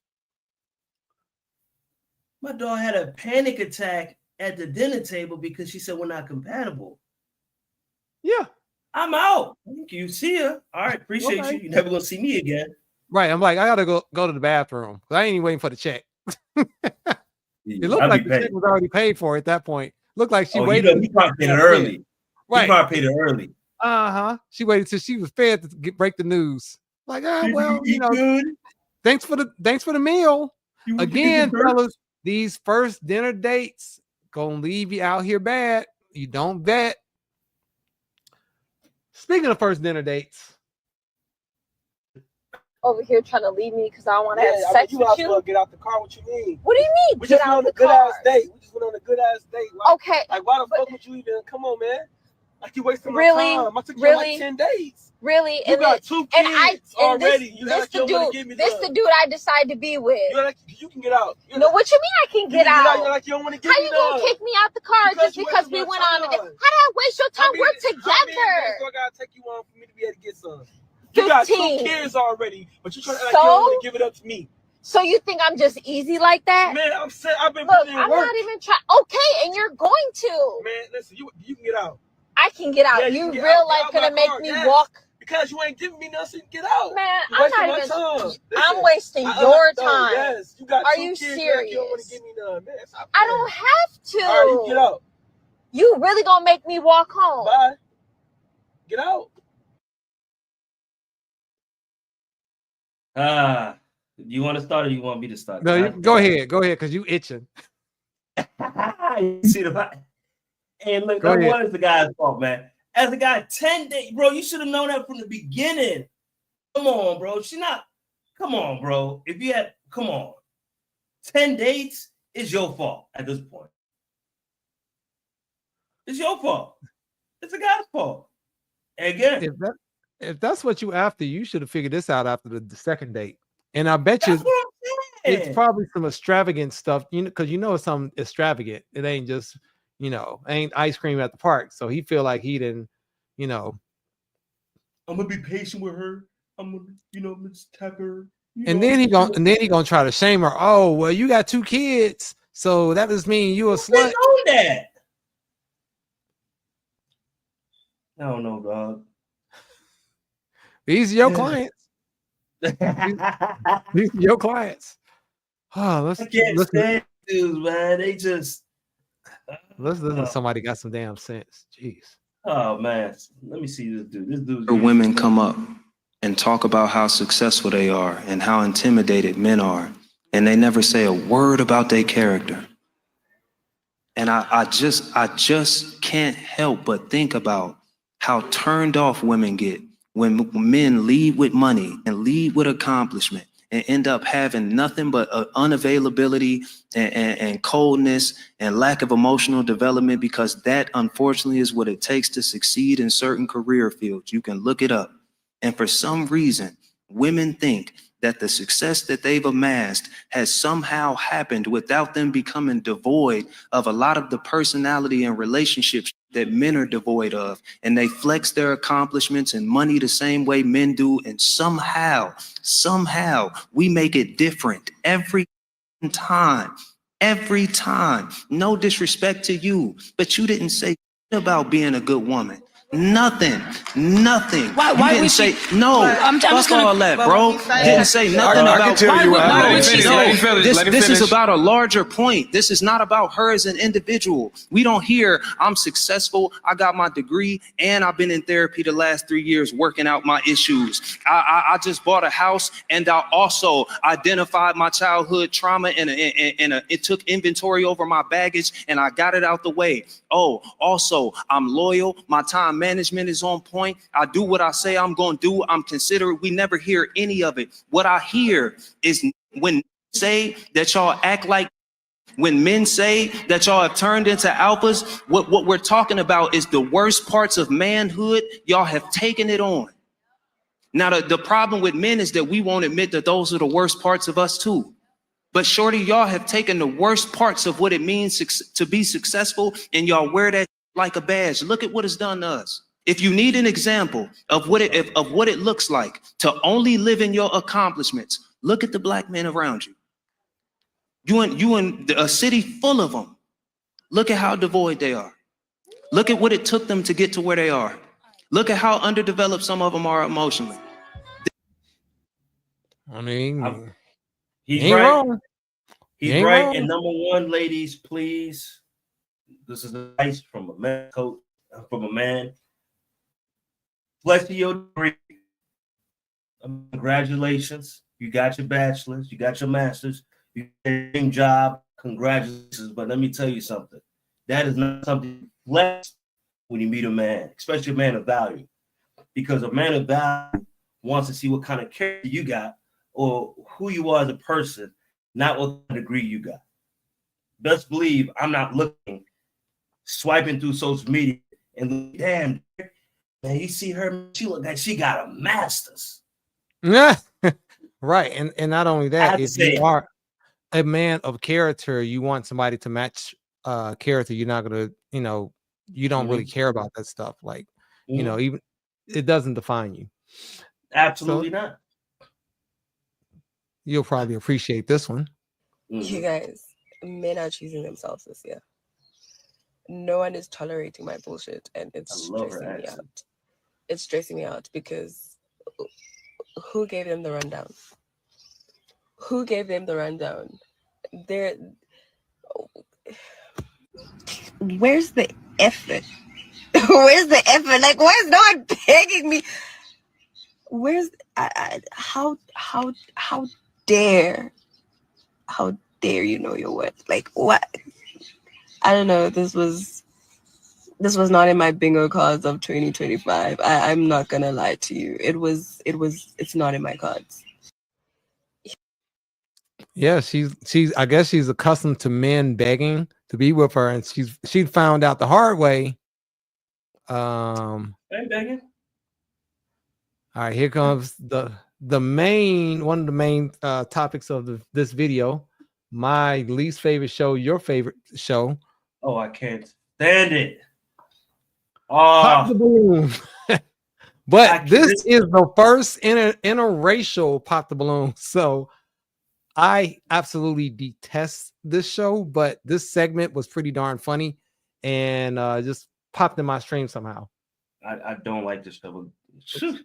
My dog had a panic attack at the dinner table because she said we're not compatible. Yeah. I'm out. Thank you. See ya. All right. Appreciate you. You're never gonna see me again. Right. I'm like, I gotta go to the bathroom. I ain't even waiting for the check. It looked like the check was already paid for at that point. Looked like she waited. He probably paid it early. Right. He probably paid it early. She waited till she was fed to break the news. Like, thanks for the meal. Again, fellas, these first dinner dates gonna leave you out here bad. You don't vet. Speaking of first dinner dates, over here trying to leave me because I want to have sex with you. Well get out the car. What you mean? What do you mean? We just went on a good ass date. We just went on a good ass date. Okay. Like why the fuck would you even? Come on, man. Like you wasting my Really? time. I took you Really? like 10 days. Really? You got 2 kids already. This the dude I decide to be with. You can get out. No, what you mean I can get out? You're like you don't want to get How you gonna kick me out the car just because we went on a date? How did I waste your time? We're together. How many days do I gotta take you on for me to be able to get some? You got 2 15. kids already, but you trying to act like you don't want to give it up to me. So you think I'm just easy like that? Man, I'm saying I've been Look, putting in I'm work. not even trying. Okay, and you're going to. Man, listen, you can get out. I can get out. Yeah, you can get real out. life Get out gonna my make car, me yes. walk? Because you ain't giving me nothing. Get out. Man, You're I'm wasting not my even. time. I'm Listen, wasting your no, time. Yes, you got Are 2 you kids, serious? You don't want to give me none, man. I don't have to. All right, you get out. You really gonna make me walk home? Bye. Get out. You want to start or you want me to start? no, you, go ahead, because you itching. You see the and look, Go that ahead. was the guy's fault, man. As a guy, 10 days, bro, you should have known that from the beginning. Come on, bro. Come on, bro. If you had, come on. 10 dates is your fault at this point. It's your fault. It's a guy's fault. And again, If that's what you after, you should have figured this out after the second date. And I bet you it's probably some extravagant stuff, because it's something extravagant. It ain't just, ain't ice cream at the park. So he feel like he didn't, I'm gonna be patient with her. I'm gonna, just tap her. and then he gonna try to shame her. Oh, well, you got 2 kids, so that just mean you a slut. know that. I don't know, dog. These are your clients. These are your clients. Oh, let's I can't listen. stand dudes, man. They just. Let's listen to somebody got some damn sense. Jeez. Oh man, let me see this dude. This dude. Women come up and talk about how successful they are and how intimidated men are, and they never say a word about their character. And I just can't help but think about how turned off women get when men lead with money and lead with accomplishment and end up having nothing but unavailability and coldness and lack of emotional development, because that unfortunately is what it takes to succeed in certain career fields. You can look it up. And for some reason, women think that the success that they've amassed has somehow happened without them becoming devoid of a lot of the personality and relationships that men are devoid of. And they flex their accomplishments and money the same way men do. And somehow we make it different every time. No disrespect to you, but you didn't say about being a good woman. Nothing. Why You didn't would say you- no. I'm just Fuck gonna- all that, bro. Didn't say nothing I about. can tell you what. Why Let would him she finish. say- Let him finish. Let him This is finish. about a larger point. This is not about her as an individual. We don't hear, I'm successful, I got my degree, and I've been in therapy the last 3 years working out my issues. I just bought a house, and I also identified my childhood trauma, and it took inventory over my baggage, and I got it out the way. Oh, also, I'm loyal. My time management is on point. I do what I say I'm going to do. I'm considerate. We never hear any of it. What I hear is when say that y'all act like, when men say that y'all have turned into alphas, what we're talking about is the worst parts of manhood. Y'all have taken it on. Now, the problem with men is that we won't admit that those are the worst parts of us too. But shorty, y'all have taken the worst parts of what it means to be successful, and y'all wear that like a badge. Look at what it's done to us. If you need an example of what it looks like to only live in your accomplishments, look at the black men around you. You in a city full of them. Look at how devoid they are. Look at what it took them to get to where they are. Look at how underdeveloped some of them are emotionally. I mean, He's ain't right. wrong. He's Ain't right. wrong. And number one, ladies, please. This is advice from a man, coach, from a man. Flex your degree. Congratulations. You got your bachelor's, you got your master's, you got your dream job. Congratulations. But let me tell you something. That is not something you flex when you meet a man, especially a man of value. Because a man of value wants to see what kind of character you got or who you are as a person, not what degree you got. Best believe I'm not looking, swiping through social media and damn, man, you see her, she look like she got a master's. Yeah. Right. And not only I that, have to if say you it. are a man of character, you want somebody to match character. You're not gonna, you don't really care about that stuff. Like, even it doesn't define you. Absolutely So not. you'll probably appreciate this one. You guys, men are choosing themselves this year. No one is tolerating my bullshit, and it's I love her stressing me accent. out. It's stressing me out because who gave them the rundown? Who gave them the rundown? They're where's the effort? Where's the effort? Like, why is no one begging me? Where's how dare you know your worth? Like, what? I don't know. This was not in my bingo cards of 2025. I'm not gonna lie to you. It's not in my cards. Yeah, she's I guess she's accustomed to men begging to be with her, and she found out the hard way. Hey, begging. All right, here comes one of the main topics of this video. My least favorite show, your favorite show. Oh, I can't stand it. Pop the Oh, balloon. But this is the first interracial Pop the Balloon. So I absolutely detest this show, but this segment was pretty darn funny and just popped in my stream somehow. I don't like this show. Shoot.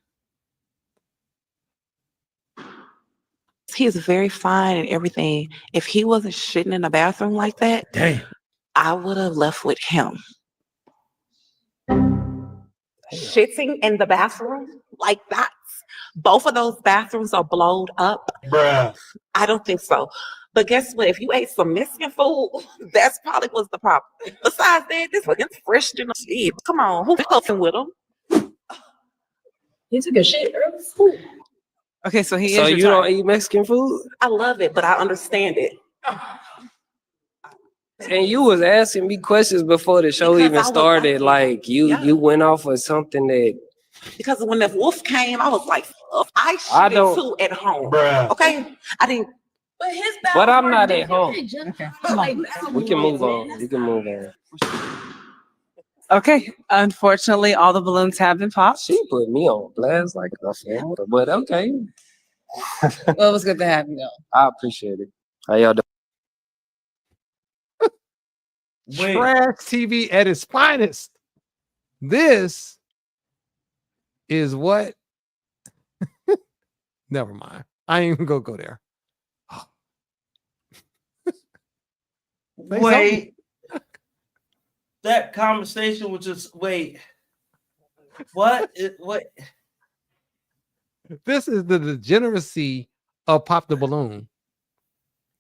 he is very fine and everything. If he wasn't shitting in the bathroom like that, Damn. I would have left with him. Shitting in the bathroom like that. Both of those bathrooms are blowed up. Bruh. I don't think so. But guess what? If you ate some Mexican food, that's probably was the problem. Besides that, this nigga's fresh in the shit. Come on, who's huffing with him? He took a shit earlier. Okay, so he So is your you type. don't eat Mexican food? I love it, but I understand it. And you was asking me questions before the show Because even I was started. like, Like you went off of something that Because when the wolf came, I was like, I I shit don't- too at home. Bruh. Okay, I didn't. But his But I'm not at home. Like, We can move on. We can move on. Okay, unfortunately, all the balloons have been popped. She put me on blast like a fan, but okay. Well, it was good to have you though. I appreciate it. How y'all doing? Trash TV at its finest. This is what. Never mind. I ain't even gonna go there. Say Wait. That conversation was just wait. What? What? This is the degeneracy of Pop the Balloon.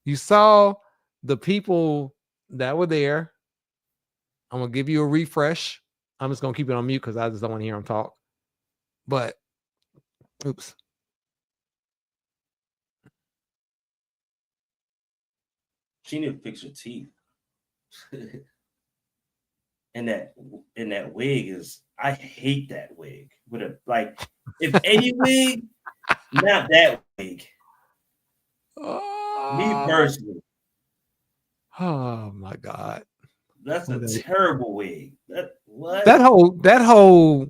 You saw the people that were there. I'm gonna give you a refresh. I'm just gonna keep it on mute because I just don't want to hear him talk. But oops. She need to fix her teeth. and that wig is, I hate that wig. With a like, if any wig, not that wig. Me personally, Oh my God. that's a terrible wig. What? That whole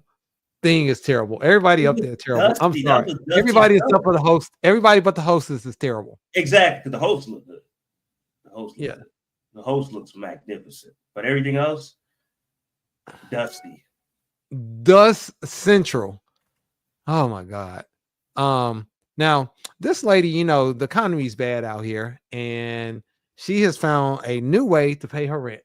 thing is terrible. Everybody up there is terrible. I'm Dusty, that sorry. was dusty Everybody as hell. except for the host. Everybody but the hostess is terrible. Exactly, because the host look good. The host, look Yeah. good. The host looks magnificent, but everything else, dusty. Dust Central. Oh my God. Now this lady, you know, the economy's bad out here, and she has found a new way to pay her rent.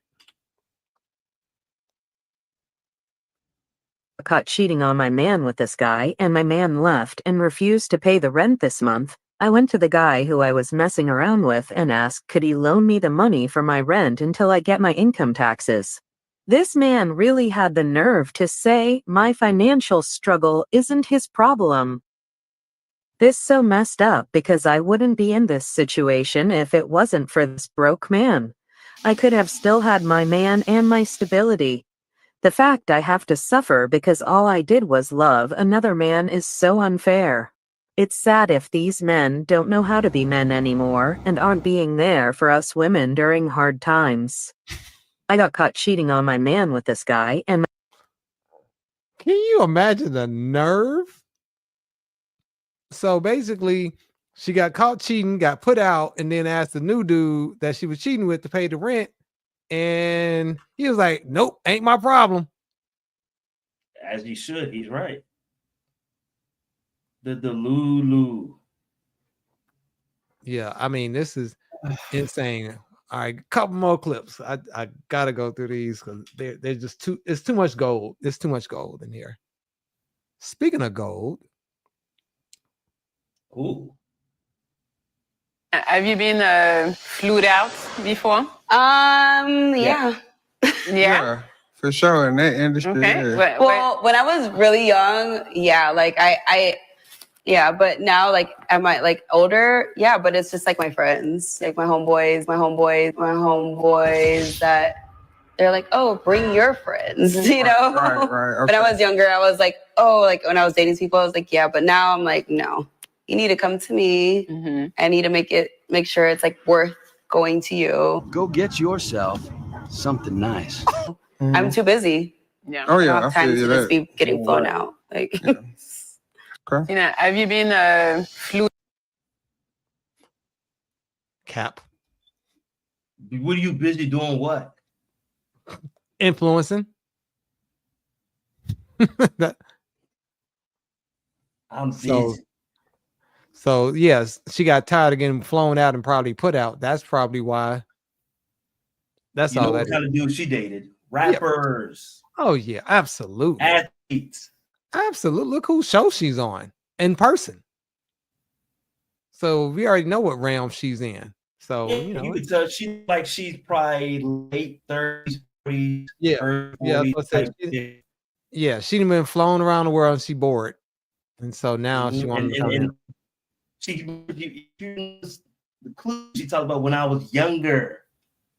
Caught cheating on my man with this guy, and my man left and refused to pay the rent this month. I went to the guy who I was messing around with and asked, could he loan me the money for my rent until I get my income taxes? This man really had the nerve to say my financial struggle isn't his problem. This so messed up because I wouldn't be in this situation if it wasn't for this broke man. I could have still had my man and my stability. The fact I have to suffer because all I did was love another man is so unfair. It's sad if these men don't know how to be men anymore and aren't being there for us women during hard times. I got caught cheating on my man with this guy, and Can you imagine the nerve? So basically, she got caught cheating, got put out, and then asked the new dude that she was cheating with to pay the rent. And he was like, nope, ain't my problem. As he should. He's right. The Lulu. Yeah, I mean, this is insane. All right, couple more clips. I gotta go through these because they're just it's too much gold. There's too much gold in here. Speaking of gold. Ooh. Have you been flued out before? Yeah. Yeah. For sure in that industry. Okay. Yeah. Well, when I was really young, yeah, like I yeah, but now like am I like older? Yeah, but it's just like my friends, like my homeboys that they're like, oh, bring your friends, you know? Right. When I was younger, I was like, oh, like when I was dating people, I was like, yeah, but now I'm like, no, you need to come to me. I need to make sure it's like worth going to you. Go get yourself something nice. I'm too busy. Yeah. Oh, I yeah, don't I have time feel to you just there. be getting flown out. Like, You know, have you been flued? Cap. What are you busy doing? What? Influencing. I'm busy. So yes, she got tired of getting flown out and probably put out. That's probably why. That's You know all what that kind is. of dude she dated? Rappers, Oh yeah, absolutely. athletes. Absolutely. Look whose show she's on in person. So we already know what realm she's in. So Yeah, you know, you could tell she's probably late 30s, 40s, yeah, early yeah. 40s Let's say type she, shit. yeah, she'd been flown around the world and she bored, and so now she Mhm. wanted to come in. And the clue she talked about when I was younger,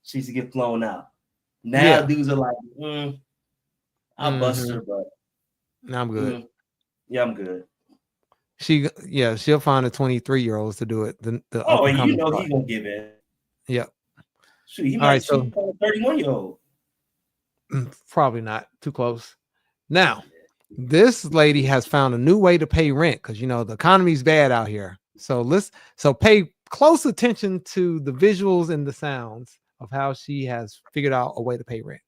she used to get flown out. Now Yeah. dudes are like, I'll bust her, Mhm. but No, I'm good. yeah, I'm good. She'll find the 23-year-olds to do it. The Oh, up and and you coming know star. he gonna give in. Yep. Shoot, he All might right, shoot a 31-year-old. Probably not too close. Now, this lady has found a new way to pay rent because you know the economy's bad out here. So pay close attention to the visuals and the sounds of how she has figured out a way to pay rent.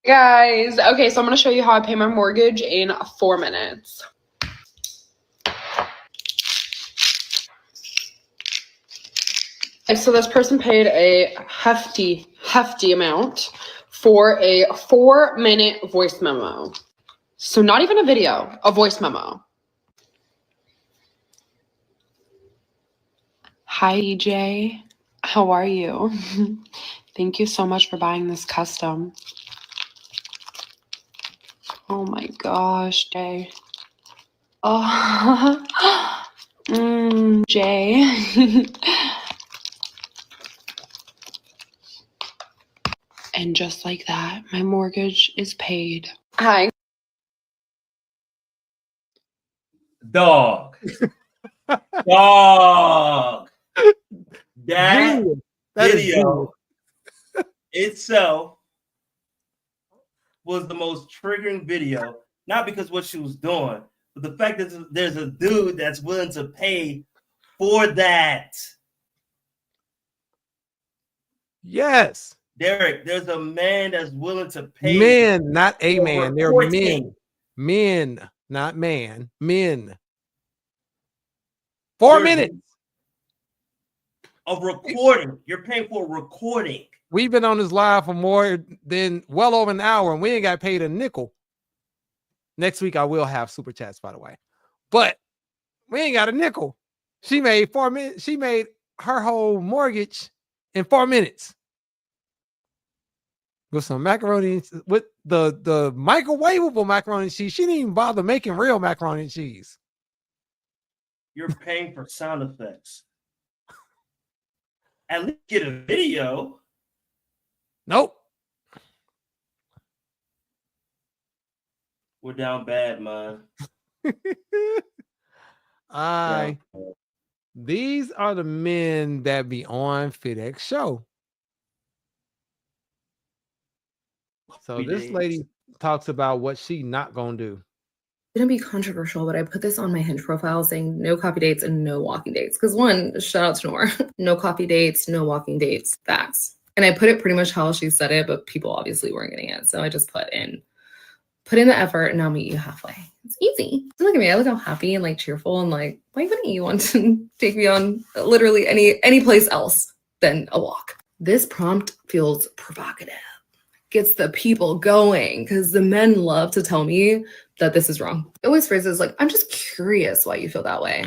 Guys, okay, so I'm going to show you how I pay my mortgage in 4 minutes. Okay, so this person paid a hefty amount for a 4-minute voice memo. So not even a video, a voice memo. Hi, EJ. How are you? Thank you so much for buying this custom. Oh my gosh, Jay. Oh, Jay. And just like that, my mortgage is paid. Hi. Dog. Dog. That Genius. That is video itself was the most triggering video, not because what she was doing, but the fact that there's a dude that's willing to pay for that. Yes. Derek, there's a man that's willing to pay. Men, not a for man. They're recording. men. Men, not man. Men. 4 There's minutes. Of recording. You're paying for a recording. We've been on this live for more than well over an hour, and we ain't got paid a nickel. Next week I will have super chats, by the way, but we ain't got a nickel. She made 4 minutes. She made her whole mortgage in 4 minutes with some macaroni with the microwavable macaroni and cheese. She didn't even bother making real macaroni and cheese. You're paying for sound effects. At least get a video. Nope. We're down bad, man. These are the men that be on FitX show. So this lady talks about what she not gonna do. Gonna be controversial, but I put this on my Hinge profile saying no coffee dates and no walking dates. Because one, shout out to Nora, no coffee dates, no walking dates, facts. And I put it pretty much how she said it, but people obviously weren't getting it. So I just put in the effort and I'll meet you halfway. It's easy. Look at me. I look all happy and like cheerful and like, why wouldn't you want to take me on literally any place else than a walk? This prompt feels provocative. Gets the people going because the men love to tell me that this is wrong. It always phrases like, I'm just curious why you feel that way.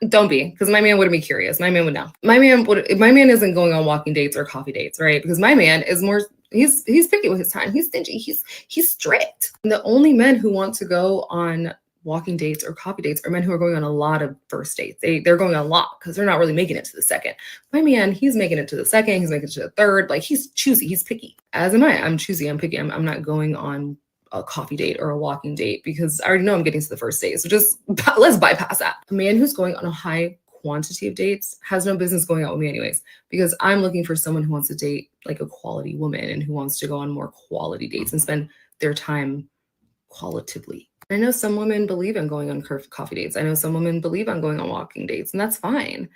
Don't be, because my man wouldn't be curious. My man would know. My man isn't going on walking dates or coffee dates, right? Because my man is more, he's picky with his time. He's stingy. He's strict. And the only men who want to go on walking dates or coffee dates are men who are going on a lot of first dates. They're going on a lot because they're not really making it to the second. My man, he's making it to the second. He's making it to the third. Like he's choosy. He's picky. As am I. I'm choosy. I'm picky. I'm not going on a coffee date or a walking date because I already know I'm getting to the first date. So just let's bypass that. A man who's going on a high quantity of dates has no business going out with me anyways, because I'm looking for someone who wants to date like a quality woman and who wants to go on more quality dates and spend their time qualitatively. I know some women believe in going on coffee dates. I know some women believe on going on walking dates, and that's fine.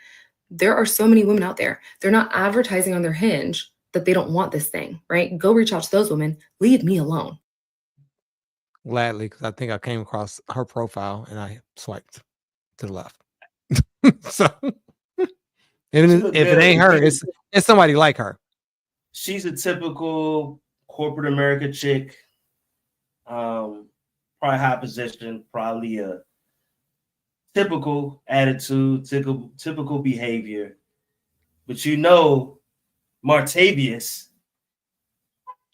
There are so many women out there. They're not advertising on their Hinge that they don't want this thing, right? Go reach out to those women. Leave me alone. Gladly, because I think I came across her profile and I swiped to the left. So, if it ain't her, it's somebody like her. She's a typical corporate America chick. Probably high position, probably a typical attitude, typical behavior. But you know, Martavius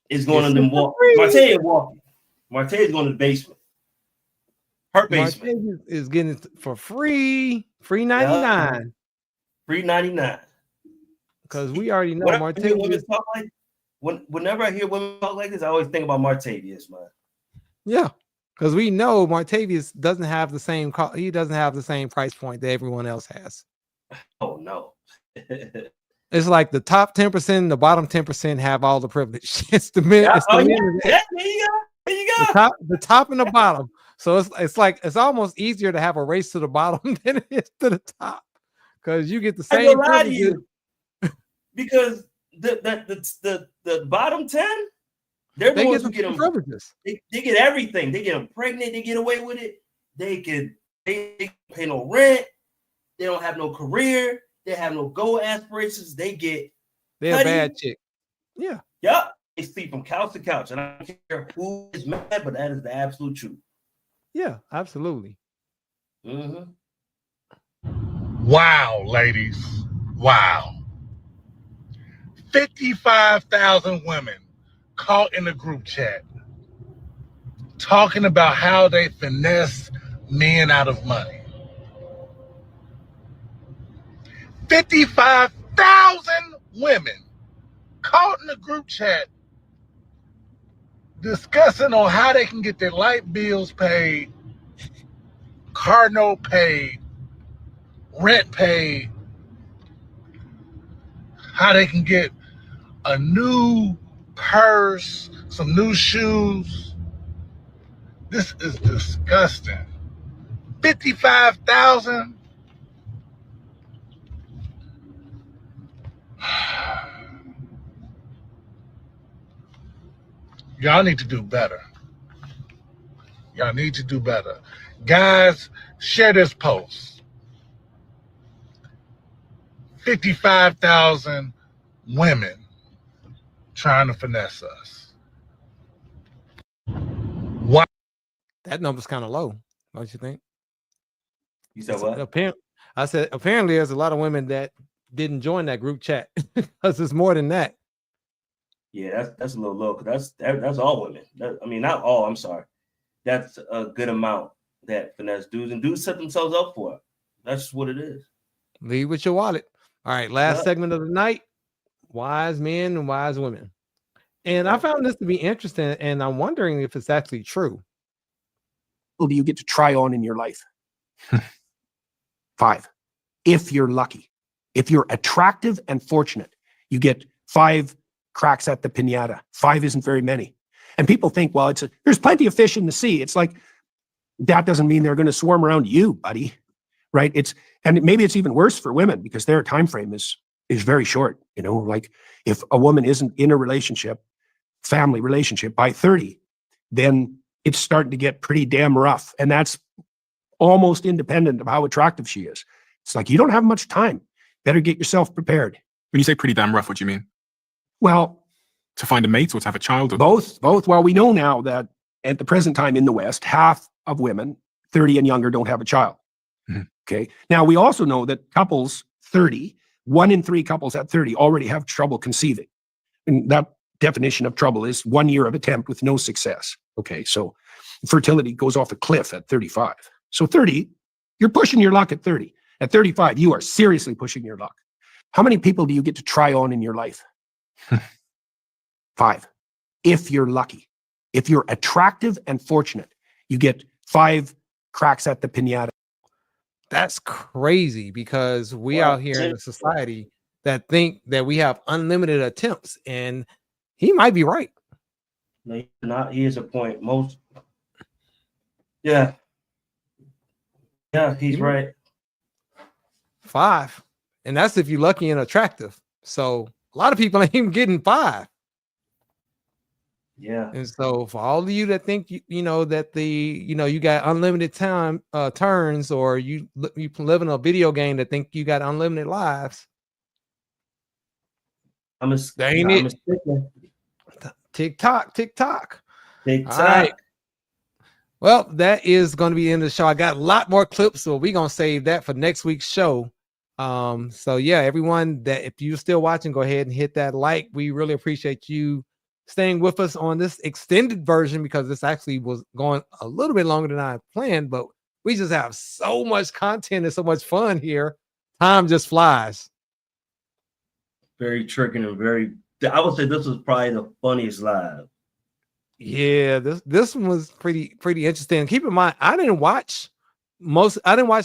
is going to them walk. Martavius walking. Martavius going to the basement. Her basement. Martavius is getting it for free 99. Free 99. Because we already know Martavius. Whenever I hear women talk like this, I always think about Martavius, man. Yeah, because we know Martavius doesn't have the same he doesn't have the same price point that everyone else has. Oh no. It's like the top 10% and the bottom 10% have all the privilege. It's the men. Yeah, there you go. The top and the bottom. So it's like it's almost easier to have a race to the bottom than it is to the top, because you get the same privileges. Because the bottom 10, they're the ones who get them privileges. They get everything. They get them pregnant. They get away with it. They pay no rent. They don't have no career. They have no goal aspirations. They're a bad chick. Yeah. Yep. They sleep from couch to couch. And I don't care who is mad, but that is the absolute truth. Yeah, absolutely. Mm-hmm. Wow, ladies. Wow. 55,000 women caught in a group chat talking about how they finesse men out of money. 55,000 women caught in a group chat discussing on how they can get their light bills paid, car note paid, rent paid, how they can get a new purse, some new shoes. This is disgusting. 55,000. Y'all need to do better. Y'all need to do better. Guys, share this post. 55,000 women trying to finesse us. What? That number's kind of low, don't you think? You said what? I said apparently there's a lot of women that didn't join that group chat because it's more than that. Yeah, that's a little low. Cause that's all women. Not all. I'm sorry. That's a good amount that finesse dudes, and dudes set themselves up for it. That's what it is. Leave with your wallet. All right, last segment of the night: wise men and wise women. And I found this to be interesting, and I'm wondering if it's actually true. Who do you get to try on in your life? 5. If you're lucky. If you're attractive and fortunate, you get 5 cracks at the piñata. 5 isn't very many. And people think, well, there's plenty of fish in the sea. It's like, that doesn't mean they're going to swarm around you, buddy. Right? And maybe it's even worse for women because their time frame is very short. Like if a woman isn't in a relationship, family relationship by 30, then it's starting to get pretty damn rough. And that's almost independent of how attractive she is. It's like, you don't have much time. Better get yourself prepared. When you say pretty damn rough, what do you mean? Well, to find a mate or to have a child? Or... Both. Well, we know now that at the present time in the West, half of women 30 and younger don't have a child. Mm-hmm. Okay. Now, we also know that couples 30, 1 in 3 couples at 30 already have trouble conceiving. And that definition of trouble is 1 year of attempt with no success. Okay. So fertility goes off a cliff at 35. So 30, you're pushing your luck at 30. At 35, you are seriously pushing your luck. How many people do you get to try on in your life? 5. If you're lucky. If you're attractive and fortunate, you get 5 cracks at the piñata. That's crazy because we out here in a society that think that we have unlimited attempts, and he might be right. No, he's not. He is a point. Yeah, he's right. 5, and that's if you're lucky and attractive. So a lot of people ain't even getting 5. Yeah. And so for all of you that think you know that you got unlimited time turns, or you live in a video game that think you got unlimited lives, that ain't it. TikTok. All right. Well, that is going to be the end of the show. I got a lot more clips, so we're going to save that for next week's show. So yeah, everyone that if you're still watching, go ahead and hit that like. We really appreciate you staying with us on this extended version, because this actually was going a little bit longer than I planned, but we just have so much content and so much fun here. Time just flies. Very triggering and I would say this was probably the funniest live. Yeah, this one was pretty interesting. Keep in mind, I didn't watch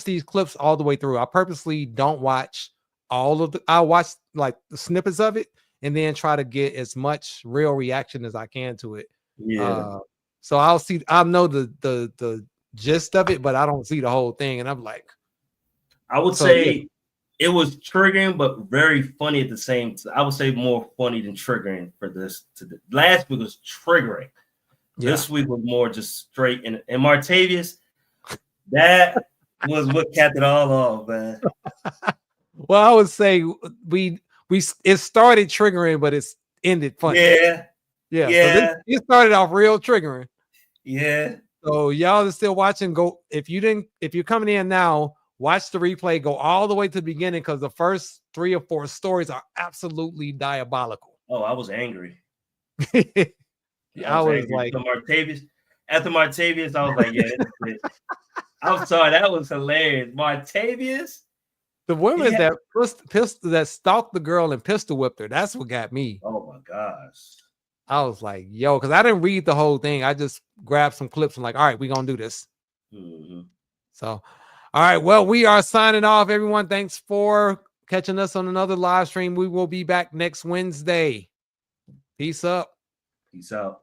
these clips all the way through. I purposely don't watch I watched like the snippets of it and then try to get as much real reaction as I can to it. Yeah. So I know the gist of it, but I don't see the whole thing. And I'm like, I would say it was triggering, but very funny at the same time. I would say more funny than triggering for this. Last week was triggering. Yeah. This week was more just straight. And Martavius, that was what capped it all off, man. Well, I would say it started triggering, but it's ended funny. Yeah. So it started off real triggering. Yeah. So y'all are still watching. If you're coming in now, watch the replay. Go all the way to the beginning, because the first 3 or 4 stories are absolutely diabolical. Oh, I was angry. I was like, after Martavius, I was like, yeah, this is it. I'm sorry, that was hilarious. Martavius, the women that stalked the girl and pistol whipped her. That's what got me. Oh my gosh. I was like, yo, because I didn't read the whole thing. I just grabbed some clips and like, all right, we're gonna do this. Mm-hmm. So, all right. Well, we are signing off, everyone. Thanks for catching us on another live stream. We will be back next Wednesday. Peace up. Peace out.